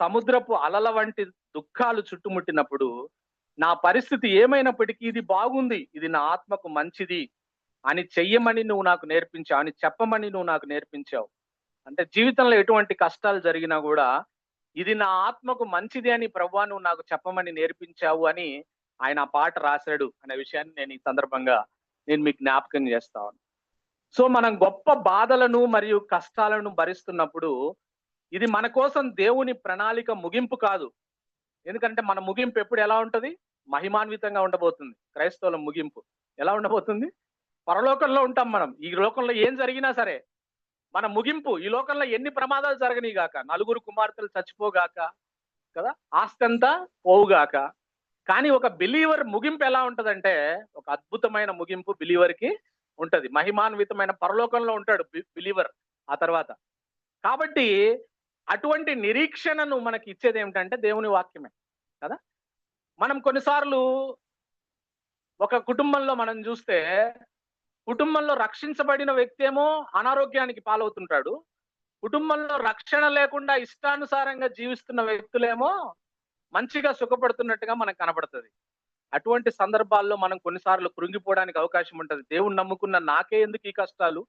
A: సముద్రపు అలల వంటి దుఃఖాలు చుట్టుముట్టినప్పుడు, నా పరిస్థితి ఏమైనప్పటికీ ఇది బాగుంది, ఇది నా ఆత్మకు మంచిది అని చెయ్యమని నువ్వు నాకు నేర్పించావు, అని చెప్పమని నువ్వు నాకు నేర్పించావు. అంటే జీవితంలో ఎటువంటి కష్టాలు జరిగినా కూడా, ఇది నా ఆత్మకు మంచిది అని ప్రభువా నువ్వు నాకు చెప్పమని నేర్పించావు అని ఆయన ఆ పాట రాశాడు అనే విషయాన్ని నేను ఈ సందర్భంగా మీకు జ్ఞాపకం చేస్తాను. సో మనం గొప్ప బాధలను మరియు కష్టాలను భరిస్తున్నప్పుడు, ఇది మన కోసం దేవుని ప్రణాళిక ముగింపు కాదు. ఎందుకంటే మన ముగింపు ఎప్పుడు ఎలా ఉంటది? మహిమాన్వితంగా ఉండబోతుంది. క్రైస్తవుల ముగింపు ఎలా ఉండబోతుంది? పరలోకంలో ఉంటాం మనం. ఈ లోకంలో ఏం జరిగినా సరే మన ముగింపు, ఈ లోకంలో ఎన్ని ప్రమాదాలు జరగని గాక, నలుగురు కుమార్తెలు చచ్చిపోగాక, కదా, ఆస్తంతా పోవుగాక, కానీ ఒక బిలీవర్ ముగింపు ఎలా ఉంటదంటే, ఒక అద్భుతమైన ముగింపు బిలీవర్ కి ఉంటది. మహిమాన్వితమైన పరలోకంలో ఉంటాడు బిలీవర్ ఆ తర్వాత. కాబట్టి అటువంటి నిరీక్షణను మనకి ఇచ్చేది ఏమిటంటే దేవుని వాక్యమే కదా. మనం కొన్నిసార్లు ఒక కుటుంబంలో మనం చూస్తే, కుటుంబంలో రక్షించబడిన వ్యక్తి ఏమో అనారోగ్యానికి పాలవుతుంటాడు, కుటుంబంలో రక్షణ లేకుండా ఇష్టానుసారంగా జీవిస్తున్న వ్యక్తులేమో మంచిగా సుఖపడుతున్నట్టుగా మనకు కనబడుతుంది. అటువంటి సందర్భాల్లో మనం కొన్నిసార్లు కృంగిపోవడానికి అవకాశం ఉంటుంది. దేవుణ్ణి నమ్ముకున్న నాకే ఎందుకు ఈ కష్టాలు,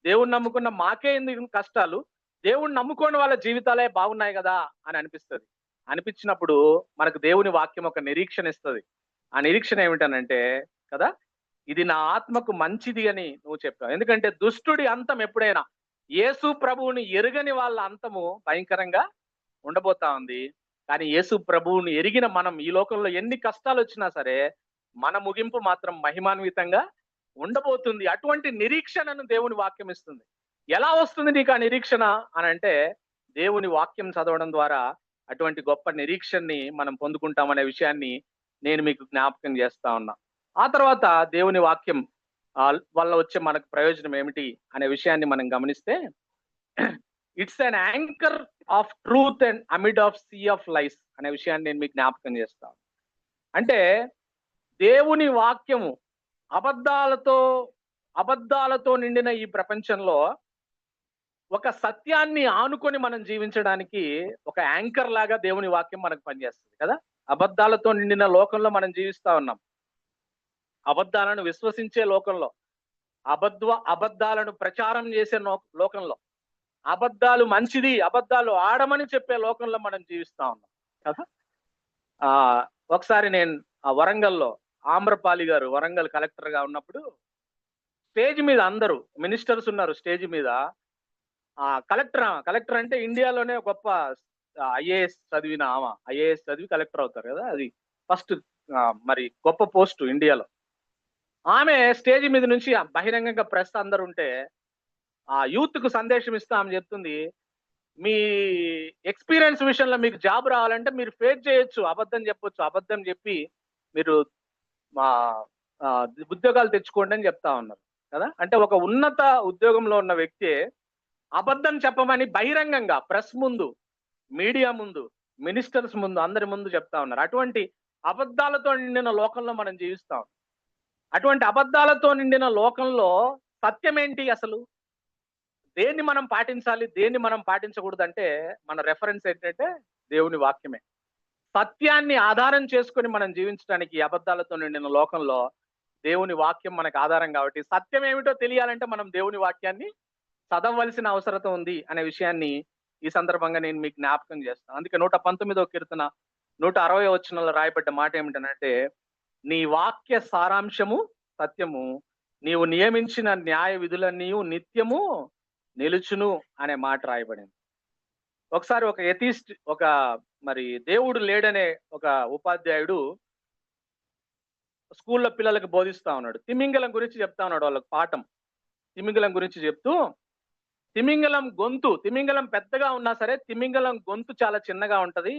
A: దేవుణ్ణి నమ్ముకున్న మాకే ఎందుకు కష్టాలు, దేవుణ్ణి నమ్ముకోని వాళ్ళ జీవితాలే బాగున్నాయి కదా అని అనిపిస్తుంది. అనిపించినప్పుడు మనకు దేవుని వాక్యం ఒక నిరీక్షణ ఇస్తుంది. ఆ నిరీక్షణ ఏమిటనంటే కదా, ఇది నా ఆత్మకు మంచిది అని నువ్వు చెప్పావు. ఎందుకంటే దుష్టుడి అంతం ఎప్పుడైనా, యేసు ప్రభువుని ఎరుగని వాళ్ళ అంతము భయంకరంగా ఉండబోతా ఉంది. కానీ యేసు ప్రభువుని ఎరిగిన మనం ఈ లోకంలో ఎన్ని కష్టాలు వచ్చినా సరే మన ముగింపు మాత్రం మహిమాన్వితంగా ఉండబోతుంది. అటువంటి నిరీక్షణను దేవుని వాక్యం ఇస్తుంది. ఎలా వస్తుంది నీకు ఆ నిరీక్షణ అని అంటే, దేవుని వాక్యం చదవడం ద్వారా అటువంటి గొప్ప నిరీక్షణని మనం పొందుకుంటామనే విషయాన్ని నేను మీకు జ్ఞాపకం చేస్తా ఉన్నా. ఆ తర్వాత దేవుని వాక్యం వల్ల వచ్చే మనకు ప్రయోజనం ఏమిటి అనే విషయాన్ని మనం గమనిస్తే, it's an anchor of truth and amid of sea of life అనే విషయాన్ని నేను మీకు జ్ఞాపకం చేస్తాను. అంటే దేవుని వాక్యము అబద్ధాలతో నిండిన ఈ ప్రపంచంలో ఒక సత్యాన్ని ఆనుకొని మనం జీవించడానికి ఒక యాంకర్ లాగా దేవుని వాక్యం మనకు పనిచేస్తుంది కదా. అబద్ధాలతో నిండిన లోకంలో మనం జీవిస్తా ఉన్నాం. అబద్ధాలను విశ్వసించే లోకంలో, అబద్ధాలను ప్రచారం చేసే లోకంలో, అబద్ధాలు మంచిది, అబద్ధాలు ఆడమని చెప్పే లోకంలో మనం జీవిస్తా ఉన్నాం కదా. ఒకసారి నేను వరంగల్లో, ఆమ్రపాలి గారు వరంగల్ కలెక్టర్ గా ఉన్నప్పుడు, స్టేజ్ మీద అందరూ మినిస్టర్స్ ఉన్నారు. స్టేజ్ మీద కలెక్టర్ అంటే ఇండియాలోనే గొప్ప ఐఏఎస్ చదివిన ఆమె, ఐఏఎస్ చదివి కలెక్టర్ అవుతారు కదా, అది ఫస్ట్ మరి గొప్ప పోస్ట్ ఇండియాలో. ఆమె స్టేజ్ మీద నుంచి బహిరంగంగా ప్రెస్ అందరు ఉంటే ఆ యూత్ కు సందేశం ఇస్తూ ఆమె చెప్తుంది, మీ ఎక్స్పీరియన్స్ విషయంలో మీకు జాబ్ రావాలంటే మీరు ఫేక్ చేయొచ్చు, అబద్ధం చెప్పొచ్చు, అబద్ధం చెప్పి మీరు మా ఉద్యోగాలు తెచ్చుకోండి అని చెప్తా ఉన్నారు కదా. అంటే ఒక ఉన్నత ఉద్యోగంలో ఉన్న వ్యక్తి అబద్ధం చెప్పమని బహిరంగంగా ప్రెస్ ముందు, మీడియా ముందు, మినిస్టర్స్ ముందు, అందరి ముందు చెప్తా ఉన్నారు. అటువంటి అబద్ధాలతో నిండిన లోకంలో మనం జీవిస్తాం. అటువంటి అబద్ధాలతో నిండిన లోకంలో సత్యం ఏంటి అసలు? దేన్ని మనం పాటించాలి, దేన్ని మనం పాటించకూడదు అంటే మన రెఫరెన్స్ ఏంటంటే దేవుని వాక్యమే. సత్యాన్ని ఆధారం చేసుకొని మనం జీవించడానికి అబద్ధాలతో నిండిన లోకంలో దేవుని వాక్యం మనకు ఆధారం. కాబట్టి సత్యం ఏమిటో తెలియాలంటే మనం దేవుని వాక్యాన్ని చదవవలసిన అవసరత ఉంది అనే విషయాన్ని ఈ సందర్భంగా నేను మీకు జ్ఞాపకం చేస్తాను. అందుకే 119వ కీర్తన 160వ వచనంలో రాయబడ్డ మాట ఏమిటంటే, నీ వాక్య సారాంశము సత్యము, నీవు నియమించిన న్యాయ విధులన్నీ నిత్యము నిలుచును అనే మాట రాయబడింది. ఒకసారి ఒక ఎథిస్ట్, ఒక మరి దేవుడు లేడనే ఒక ఉపాధ్యాయుడు స్కూల్లో పిల్లలకు బోధిస్తా ఉన్నాడు. తిమింగలం గురించి చెప్తా ఉన్నాడు వాళ్ళకి పాఠం. తిమింగలం గురించి చెప్తూ, తిమింగలం పెద్దగా ఉన్నా సరే తిమింగలం గొంతు చాలా చిన్నగా ఉంటది.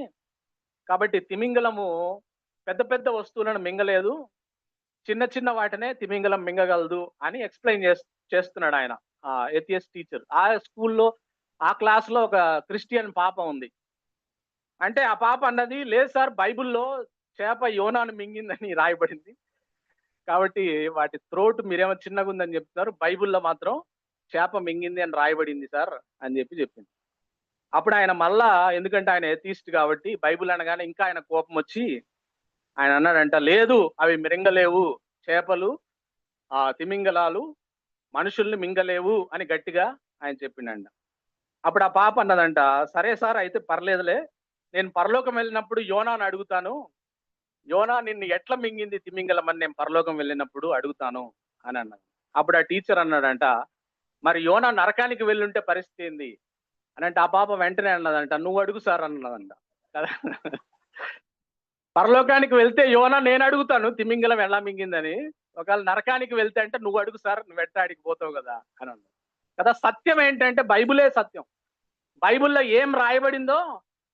A: కాబట్టి తిమింగలము పెద్ద పెద్ద వస్తువులను మింగలేదు, చిన్న చిన్న వాటినే తిమింగలం మింగగలదు అని ఎక్స్ప్లెయిన్ చేస్తున్నాడు ఆయన, ఎథియస్ట్ టీచర్. ఆ స్కూల్లో ఆ క్లాస్ లో ఒక క్రిస్టియన్ పాప ఉంది. అంటే ఆ పాప అన్నది, లేదు సార్ బైబిల్లో చేప యోనాను మింగిందని రాయబడింది, కాబట్టి వాటి త్రోట్ మీరేమో చిన్నగా ఉందని చెప్తున్నారు, బైబిల్లో మాత్రం చేప మింగింది అని రాయబడింది సార్ అని చెప్పింది. అప్పుడు ఆయన మళ్ళా, ఎందుకంటే ఆయన ఎథిస్ట్ కాబట్టి బైబిల్ అనగానే ఇంకా ఆయన కోపం వచ్చి ఆయన అన్నాడంట, లేదు అవి మింగలేవు, చేపలు తిమింగలాలు మనుషుల్ని మింగలేవు అని గట్టిగా ఆయన చెప్పిండంట. అప్పుడు ఆ పాప అన్నదంట, సరే సార్ అయితే పర్లేదులే, నేను పరలోకం వెళ్ళినప్పుడు యోనాను అడుగుతాను, యోనా నిన్ను ఎట్లా మింగింది తిమింగలం అని నేను పరలోకం వెళ్ళినప్పుడు అడుగుతాను అని అన్నది. అప్పుడు ఆ టీచర్ అన్నాడంట, మరి యోనా నరకానికి వెళ్ళుంటే పరిస్థితి ఏంది అని అంటే ఆ పాప వెంటనే అన్నదంట, నువ్వు అడుగు సార్ అన్నదంట కదా. పరలోకానికి వెళ్తే యోనా నేను అడుగుతాను తిమింగలం ఎలా మింగిందని, ఒకవేళ నరకానికి వెళ్తే అంటే నువ్వు అడుగు సార్, నువ్వు ఎట్టాడికి పోతావు కదా అని అన్నాడు కదా. సత్యం ఏంటంటే బైబిలే సత్యం, బైబిల్లో ఏం రాయబడిందో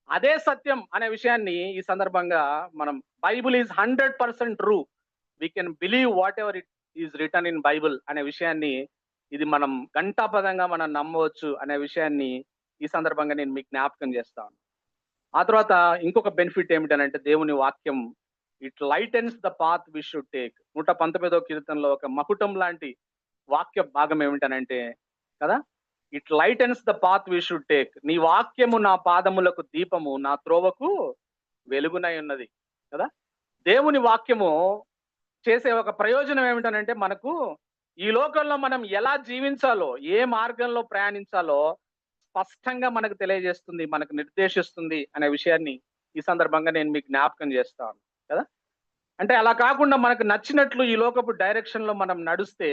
A: అదే సత్యం అనే విషయాన్ని ఈ సందర్భంగా మనం, Bible is 100% true, we can believe what ever it is return in Bible అనే విషయాన్ని, ఇది మనం ఘంటాపదంగా మనం నమ్మవచ్చు అనే విషయాన్ని ఈ సందర్భంగా నేను మీకు జ్ఞాపకం చేస్తాను. ఆ తర్వాత ఇంకొక బెనిఫిట్ ఏమిటనంటే, దేవుని వాక్యం it lightens the path we should take. 119వ కీర్తనలో ఒక మకుటం లాంటి వాక్య భాగం ఏమిటనంటే కదా, it lightens the path we should take. నీ వాక్యము నా పాదములకు దీపము, నా త్రోవకు వెలుగునై ఉన్నది కదా. దేవుని వాక్యము చేసే ఒక ప్రయోజనం ఏమిటనంటే, మనకు ఈ లోకంలో మనం ఎలా జీవించాలో, ఏ మార్గంలో ప్రయాణించాలో స్పష్టంగా మనకు తెలియజేస్తుంది, మనకు నిర్దేశిస్తుంది అనే విషయాన్ని ఈ సందర్భంగా నేను మీకు జ్ఞాపకం చేస్తాను కదా. అంటే అలా కాకుండా మనకు నచ్చినట్లు ఈ లోకపు డైరెక్షన్ లో మనం నడుస్తే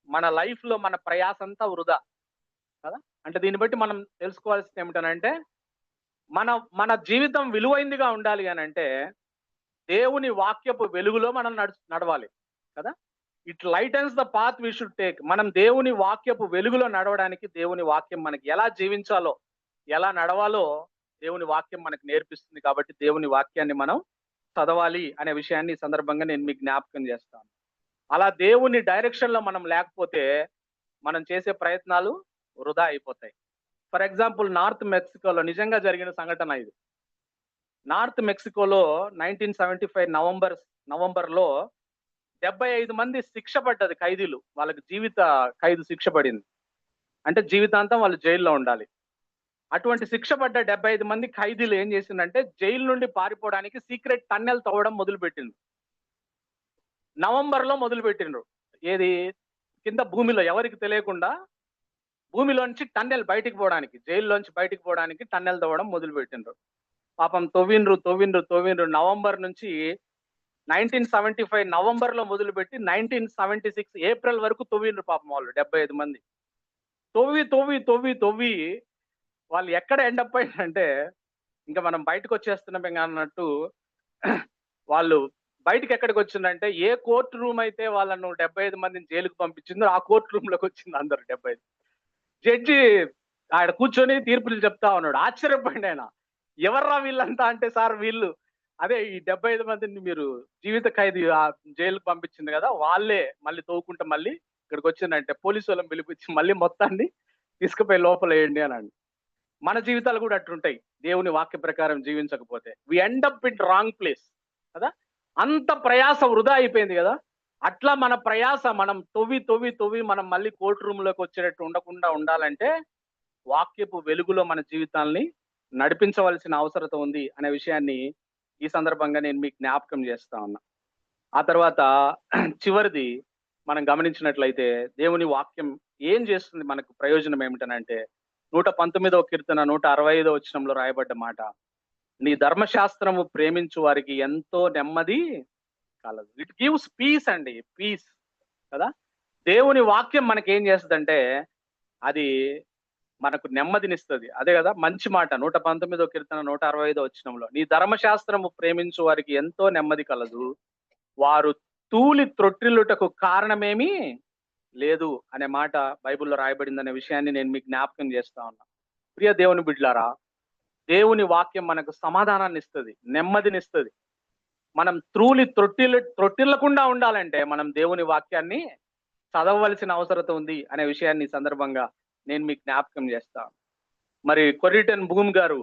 A: మన లైఫ్ లో మన ప్రయాస అంతా వృధా కదా. అంటే దీన్ని బట్టి మనం తెలుసుకోవాల్సింది ఏమిటనంటే, మన మన జీవితం విలువైందిగా ఉండాలి అని అంటే దేవుని వాక్యపు వెలుగులో మనం నడవాలి కదా. It lightens the path we should take. మనం దేవుని వాక్యపు వెలుగులో నడవడానికి దేవుని వాక్యం మనకి ఎలా జీవించాలో, ఎలా నడవాలో దేవుని వాక్యం మనకు నేర్పిస్తుంది. కాబట్టి దేవుని వాక్యాన్ని మనం చదవాలి అనే విషయాన్ని ఈ సందర్భంగా నేను మీకు జ్ఞాపకం చేస్తాను. అలా దేవుని డైరెక్షన్ లో మనం లేకపోతే మనం చేసే ప్రయత్నాలు వృధా అయిపోతాయి. ఫర్ ఎగ్జాంపుల్, నార్త్ మెక్సికోలో నిజంగా జరిగిన సంఘటన ఇది. నార్త్ మెక్సికోలో 1975 నవంబర్లో 75 మంది శిక్ష పడ్డది, ఖైదీలు, వాళ్ళకి జీవిత ఖైదు శిక్ష పడింది. అంటే జీవితాంతం వాళ్ళు జైల్లో ఉండాలి. అటువంటి శిక్ష పడ్డ 75 మంది ఖైదీలు ఏం చేసిందంటే, జైలు నుండి పారిపోవడానికి సీక్రెట్ టన్నెల్ తవ్వడం మొదలుపెట్టిండ్రు. నవంబర్లో మొదలుపెట్టిండ్రు. ఏది, కింద భూమిలో ఎవరికి తెలియకుండా భూమిలోంచి టన్నెల్ బయటికి పోవడానికి, జైల్లోంచి బయటికి పోవడానికి టన్నెల్ తవ్వడం మొదలుపెట్టిండ్రు. పాపం తవ్విండ్రు. నవంబర్ నుంచి 1975 నవంబర్లో మొదలుపెట్టి 1976 ఏప్రిల్ వరకు తవ్విండ్రు పాపం వాళ్ళు 75 మంది. తవ్వి వాళ్ళు ఎక్కడ ఎండప్ అయిందంటే, ఇంకా మనం బయటకు వచ్చేస్తున్నాం అన్నట్టు వాళ్ళు బయటకు ఎక్కడికి వచ్చిందంటే, ఏ కోర్టు రూమ్ అయితే వాళ్ళను 75 మందిని జైలుకు పంపించిందో ఆ కోర్టు రూమ్ లోకి వచ్చింది అందరు 75. జడ్జి ఆడ కూర్చొని తీర్పులు చెప్తా ఉన్నాడు. ఆశ్చర్యపోయింది ఆయన, ఎవర్రా వీళ్ళంతా అంటే, సార్ వీళ్ళు అదే ఈ 75 మందిని మీరు జీవిత ఖైదీ జైలుకు పంపించింది కదా, వాళ్ళే మళ్ళీ తవ్వుకుంటా మళ్ళీ ఇక్కడికి వచ్చిందంటే పోలీసు వాళ్ళని పిలిపించి మళ్ళీ మొత్తాన్ని తీసుకుపోయి లోపల వేయండి అనండి. మన జీవితాలు కూడా అట్లుంటాయి, దేవుని వాక్య ప్రకారం జీవించకపోతే we end up in wrong place కదా. అంత ప్రయాస వృధా అయిపోయింది కదా. అట్లా మన ప్రయాస మనం తవ్వి మనం మళ్ళీ కోర్టు రూమ్ లోకి వచ్చేటట్టు ఉండకుండా ఉండాలంటే వాక్యపు వెలుగులో మన జీవితాల్ని నడిపించవలసిన అవసరత ఉంది అనే విషయాన్ని ఈ సందర్భంగా నేను మీకు జ్ఞాపకం చేస్తా ఉన్నా. ఆ తర్వాత చివరిది మనం గమనించినట్లయితే, దేవుని వాక్యం ఏం చేస్తుంది, మనకు ప్రయోజనం ఏమిటనంటే, 119వ కీర్తన 165వ వచనంలో రాయబడ్డ మాట, నీ ధర్మశాస్త్రము ప్రేమించు వారికి ఎంతో నెమ్మది కలదు. ఇట్ గివ్స్ పీస్ అండి, పీస్ కదా. దేవుని వాక్యం మనకేం చేస్తుందంటే అది మనకు నెమ్మదినిస్తుంది. అదే కదా మంచి మాట 119 కీర్తన 165 వచనంలో, నీ ధర్మశాస్త్రము ప్రేమించు వారికి ఎంతో నెమ్మది కలదు, వారు తూలి త్రొట్టిల్లుటకు కారణమేమీ లేదు అనే మాట బైబిల్లో రాయబడిందనే విషయాన్ని నేను మీకు జ్ఞాపకం చేస్తా ఉన్నా. ప్రియ దేవుని బిడ్డలారా, దేవుని వాక్యం మనకు సమాధానాన్ని ఇస్తుంది, నెమ్మదినిస్తుంది. మనం త్రొట్టిల్లకుండా ఉండాలంటే మనం దేవుని వాక్యాన్ని చదవవలసిన అవసరత ఉంది అనే విషయాన్ని సందర్భంగా నేను మీకు జ్ఞాపకం చేస్తాను. మరి కొర్రిటన్ భూమి గారు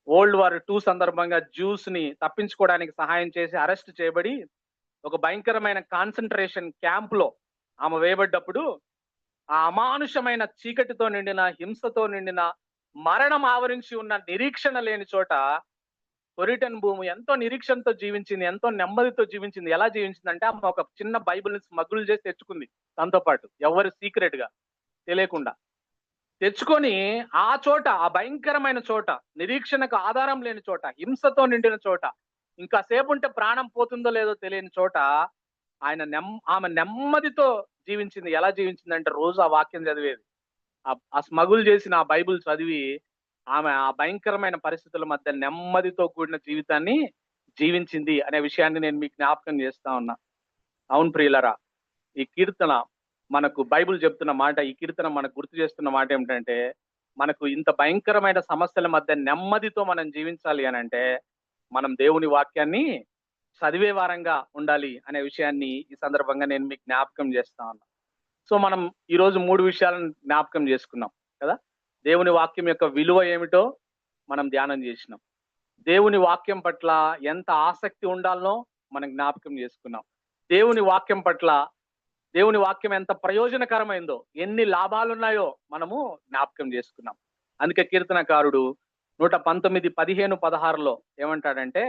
A: వరల్డ్ వార్ 2 సందర్భంగా జ్యూస్ ని తప్పించుకోవడానికి సహాయం చేసి అరెస్ట్ చేయబడి ఒక భయంకరమైన కాన్సన్ట్రేషన్ క్యాంప్ లో ఆమె వేయబడ్డప్పుడు, ఆ అమానుషమైన చీకటితో నిండిన, హింసతో నిండిన, మరణం ఆవరించి ఉన్న నిరీక్షణ లేని చోట కొరిటన్ భూమి ఎంతో నిరీక్షణతో జీవించింది, ఎంతో నెమ్మదితో జీవించింది. ఎలా జీవించిందంటే ఆమె ఒక చిన్న బైబిల్ని స్మగుల్ చేసి తెచ్చుకుంది దాంతో పాటు, ఎవరు సీక్రెట్ గా తెలియకుండా తెచ్చుకొని ఆ చోట, ఆ భయంకరమైన చోట, నిరీక్షణకు ఆధారం లేని చోట, హింసతో నిండిన చోట, ఇంకా సేపు ఉంటే ప్రాణం పోతుందో లేదో తెలియని చోట ఆమె నెమ్మదితో జీవించింది. ఎలా జీవించిందంటే రోజు ఆ వాక్యం చదివేది, ఆ స్మగుల్ చేసిన ఆ బైబిల్ చదివి ఆమె ఆ భయంకరమైన పరిస్థితుల మధ్య నెమ్మదితో కూడిన జీవితాన్ని జీవించింది అనే విషయాన్ని నేను మీకు జ్ఞాపకం చేస్తా ఉన్నా. అవును ప్రియులరా, ఈ కీర్తన మనకు బైబిల్ చెప్తున్న మాట, ఈ కీర్తన మనకు గుర్తు చేస్తున్న మాట ఏమిటంటే, మనకు ఇంత భయంకరమైన సమస్యల మధ్య నెమ్మదితో మనం జీవించాలి అని అంటే మనం దేవుని వాక్యాన్ని చదివే వారంగా ఉండాలి అనే విషయాన్ని ఈ సందర్భంగా నేను మీకు జ్ఞాపకం చేస్తా ఉన్నా. సో మనం ఈరోజు 3 విషయాలను జ్ఞాపకం చేసుకున్నాం కదా. దేవుని వాక్యం యొక్క విలువ ఏమిటో మనం ధ్యానం చేసినాం. దేవుని వాక్యం పట్ల ఎంత ఆసక్తి ఉండాలనో మనం జ్ఞాపకం చేసుకున్నాం. దేవుని వాక్యం పట్ల, దేవుని వాక్యం ఎంత ప్రయోజనకరమైందో, ఎన్ని లాభాలు ఉన్నాయో మనము జ్ఞాపకం చేసుకున్నాం. అందుకే కీర్తనకారుడు 119, 15, 16లో ఏమంటాడంటే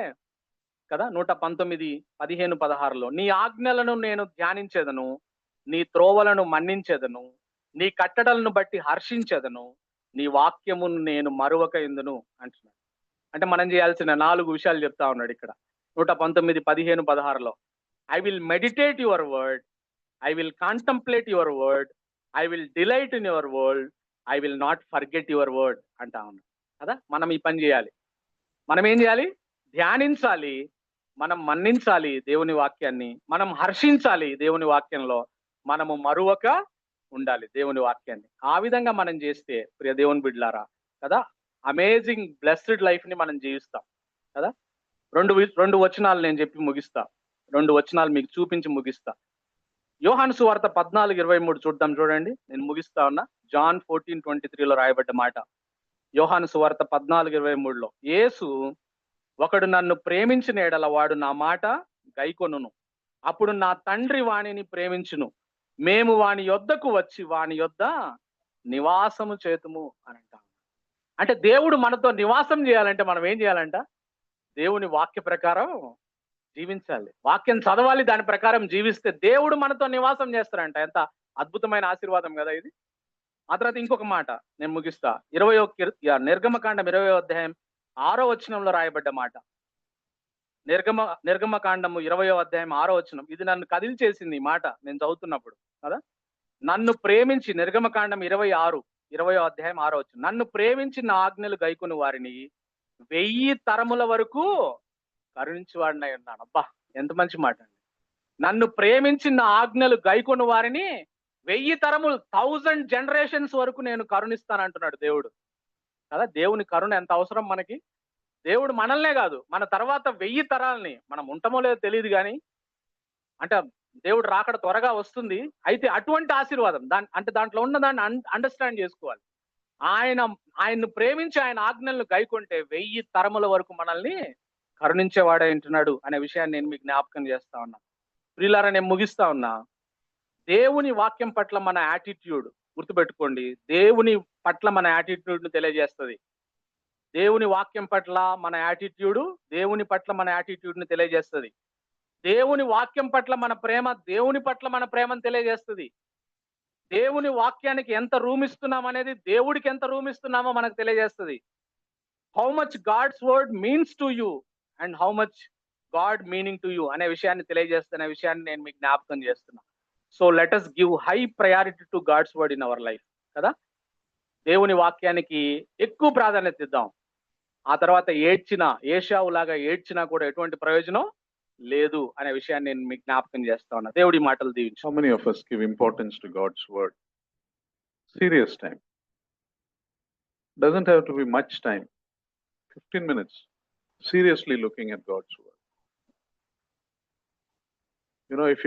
A: కదా, 119, 15, 16లో, నీ ఆజ్ఞలను నేను ధ్యానించేదను, నీ త్రోవలను మన్నించేదను, నీ కట్టడలను బట్టి హర్షించేదను, నీ వాక్యమును నేను మరువక ఎందును అంటున్నాడు. అంటే మనం చేయాల్సిన 4 విషయాలు చెప్తా ఉన్నాడు ఇక్కడ 119, 15, 16లో. I will meditate your word, I will contemplate your word, I will delight in your word, I will not forget your word అంటా ఉన్నాడు కదా. మనం ఈ పని చేయాలి. మనం ఏం చేయాలి? ధ్యానించాలి, మనం మన్నించాలి దేవుని వాక్యాన్ని, మనం హర్షించాలి దేవుని వాక్యంలో, మనము మరువక ఉండాలి దేవుని వాక్యాన్ని. ఆ విధంగా మనం చేస్తే ప్రియ దేవుని బిడ్డలారా కదా, అమేజింగ్ బ్లెస్డ్ లైఫ్ ని మనం జీవిస్తాం కదా. రెండు వచనాలు నేను చెప్పి ముగిస్తా, 2 వచనాలు మీకు చూపించి ముగిస్తా. యోహాను సువార్త 14:23 చూద్దాం, చూడండి. నేను ముగిస్తా ఉన్నా. జాన్ 14:23లో రాయబడ్డ మాట. యోహాను సువార్త 14:23లో, యేసు, ఒకడు నన్ను ప్రేమించిన ఎడల వాడు నా మాట గైకొనును, అప్పుడు నా తండ్రి వాణిని ప్రేమించును, మేము వాని యొద్దకు వచ్చి వాని యొద్ద నివాసము చేతుము అని అంటాం. అంటే దేవుడు మనతో నివాసం చేయాలంటే మనం ఏం చేయాలంట? దేవుని వాక్య ప్రకారం జీవించాలి, వాక్యం చదవాలి, దాని ప్రకారం జీవిస్తే దేవుడు మనతో నివాసం చేస్తారంట. ఎంత అద్భుతమైన ఆశీర్వాదం కదా ఇది. ఆ తర్వాత ఇంకొక మాట నేను ముగిస్తా. నిర్గమకాండం 20వ అధ్యాయం 6వ వచనంలో రాయబడ్డ మాట. నిర్గమకాండము 20వ అధ్యాయం 6వ వచనం. ఇది నన్ను కదిలిచేసింది ఈ మాట నేను చదువుతున్నప్పుడు కదా. నన్ను ప్రేమించి, నిర్గమకాండం 20వ అధ్యాయం 6వ వచనం, నన్ను ప్రేమించి నా ఆజ్ఞలు గైకొని వారిని 1000 తరముల వరకు కరుణించి వాడినై ఉన్నాను. అబ్బా, ఎంత మంచి మాట అండి. నన్ను ప్రేమించి నా ఆజ్ఞలు గైకొని వారిని 1000 తరములు, 1000 జనరేషన్స్ వరకు నేను కరుణిస్తాను అంటున్నాడు దేవుడు కదా. దేవుని కరుణ ఎంత అవసరం మనకి. దేవుడు మనల్నే కాదు, మన తర్వాత 1000 తరాలని, మనం ఉంటామో లేదో తెలియదు కానీ, అంటే దేవుడు రాకడ త్వరగా వస్తుంది. అయితే అటువంటి ఆశీర్వాదం అంటే దాంట్లో ఉన్న దాన్ని అండర్స్టాండ్ చేసుకోవాలి. ఆయన్ను ప్రేమించి ఆయన ఆజ్ఞలను గైకొంటే 1000 తరముల వరకు మనల్ని కరుణించేవాడే ఉంటున్నాడు అనే విషయాన్ని నేను మీకు జ్ఞాపకం చేస్తా ఉన్నా. ప్రియులారా, నేను ముగిస్తా ఉన్నా. దేవుని వాక్యం పట్ల మన యాటిట్యూడ్ గుర్తుపెట్టుకోండి. దేవుని పట్ల మన యాటిట్యూడ్ ను తెలియజేస్తుంది. దేవుని వాక్యం పట్ల మన యాటిట్యూడ్ దేవుని పట్ల మన యాటిట్యూడ్ ని తెలియజేస్తుంది. దేవుని వాక్యం పట్ల మన ప్రేమ దేవుని పట్ల మన ప్రేమను తెలియజేస్తుంది. దేవుని వాక్యానికి ఎంత రూమ్ ఇస్తున్నాం అనేది దేవుడికి ఎంత రూమ్ ఇస్తున్నామో మనకు తెలియజేస్తుంది. How much God's word means to you and how much God meaning to you అనే విషయాన్ని తెలియజేస్తున్న విషయాన్ని నేను మీకు జ్ఞాపకం చేస్తున్నా. So let us give high priority to God's word in our life కదా. దేవుని వాక్యానికి ఎక్కువ ప్రాధాన్యత ఇద్దాం. ఆ తర్వాత ఏషావు లాగా ఏడ్చినా కూడా ఎటువంటి ప్రయోజనం లేదు అనే విషయాన్ని నేను మీకు జ్ఞాపకం చేస్తా ఉన్నా. దేవుడి మాటలు దీవించు.
B: How many of us give importance to God's word? Serious time. Doesn't have to be much time. 15 minutes. Seriously looking at God's word. You know, if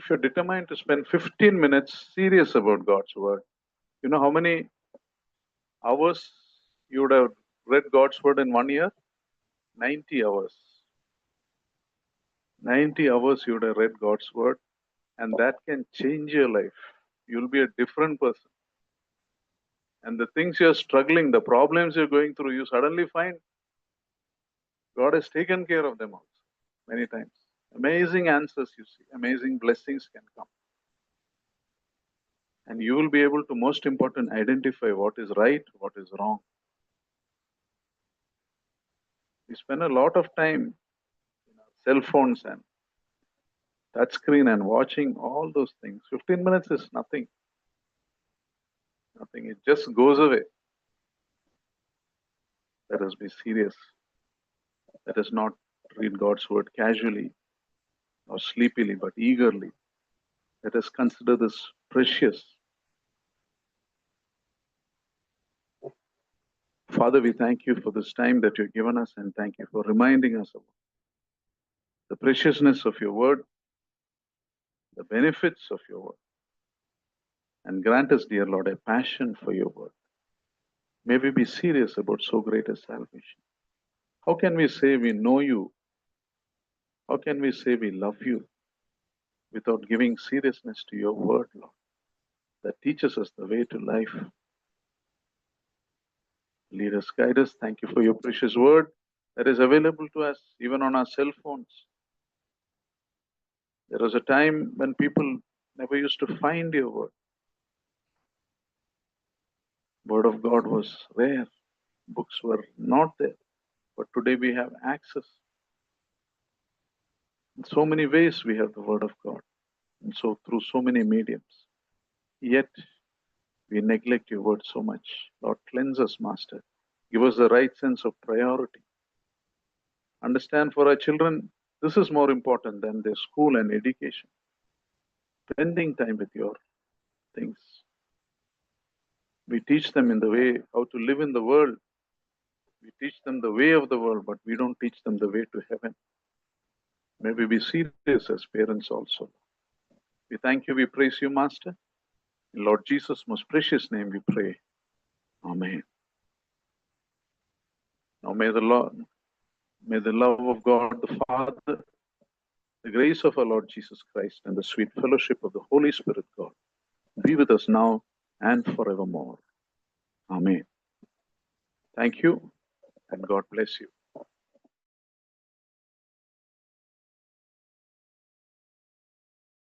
B: you're determined to spend 15 minutes serious about God's word, you know how many hours you would have read God's word in 1 year? 90 hours. 90 hours you would have read God's word, and that can change your life. You'll be a different person. And the things you're struggling, the problems you're going through, you suddenly find God has taken care of them also many times. Amazing answers you see, amazing blessings can come. And you will be able to, most important, identify what is right, what is wrong. We spend a lot of time in our cell phones and touch screen and watching all those things. 15 minutes is nothing. Nothing. It just goes away. Let us be serious. Let us not read God's word casually or sleepily, but eagerly. Let us consider this precious. Father, we thank you for this time that you've given us, and thank you for reminding us of the preciousness of your word, the benefits of your word. And grant us, dear Lord, a passion for your word. May we be serious about so great a salvation. How can we say we know you? How can we say we love you without giving seriousness to your word, Lord, that teaches us the way to life? Lead us, guide us. Thank you for your precious word that is available to us even on our cell phones. There was a time when people never used to find your word. Word of God was rare. Books were not there. But today we have access. In so many ways we have the word of God. And so through so many mediums. Yet we neglect your word so much. Lord, cleanse us, Master. Give us the right sense of priority. Understand, for our children, this is more important than their school and education. Spending time with your things. We teach them in the way how to live in the world. We teach them the way of the world, but we don't teach them the way to heaven. May we be serious as parents also. We thank you, we praise you, Master. In Lord Jesus' most precious name we pray. Amen. Now may the love of God the Father, the grace of our Lord Jesus Christ, and the sweet fellowship of the Holy Spirit, God, be with us now and forevermore. Amen. Thank you, and God bless you.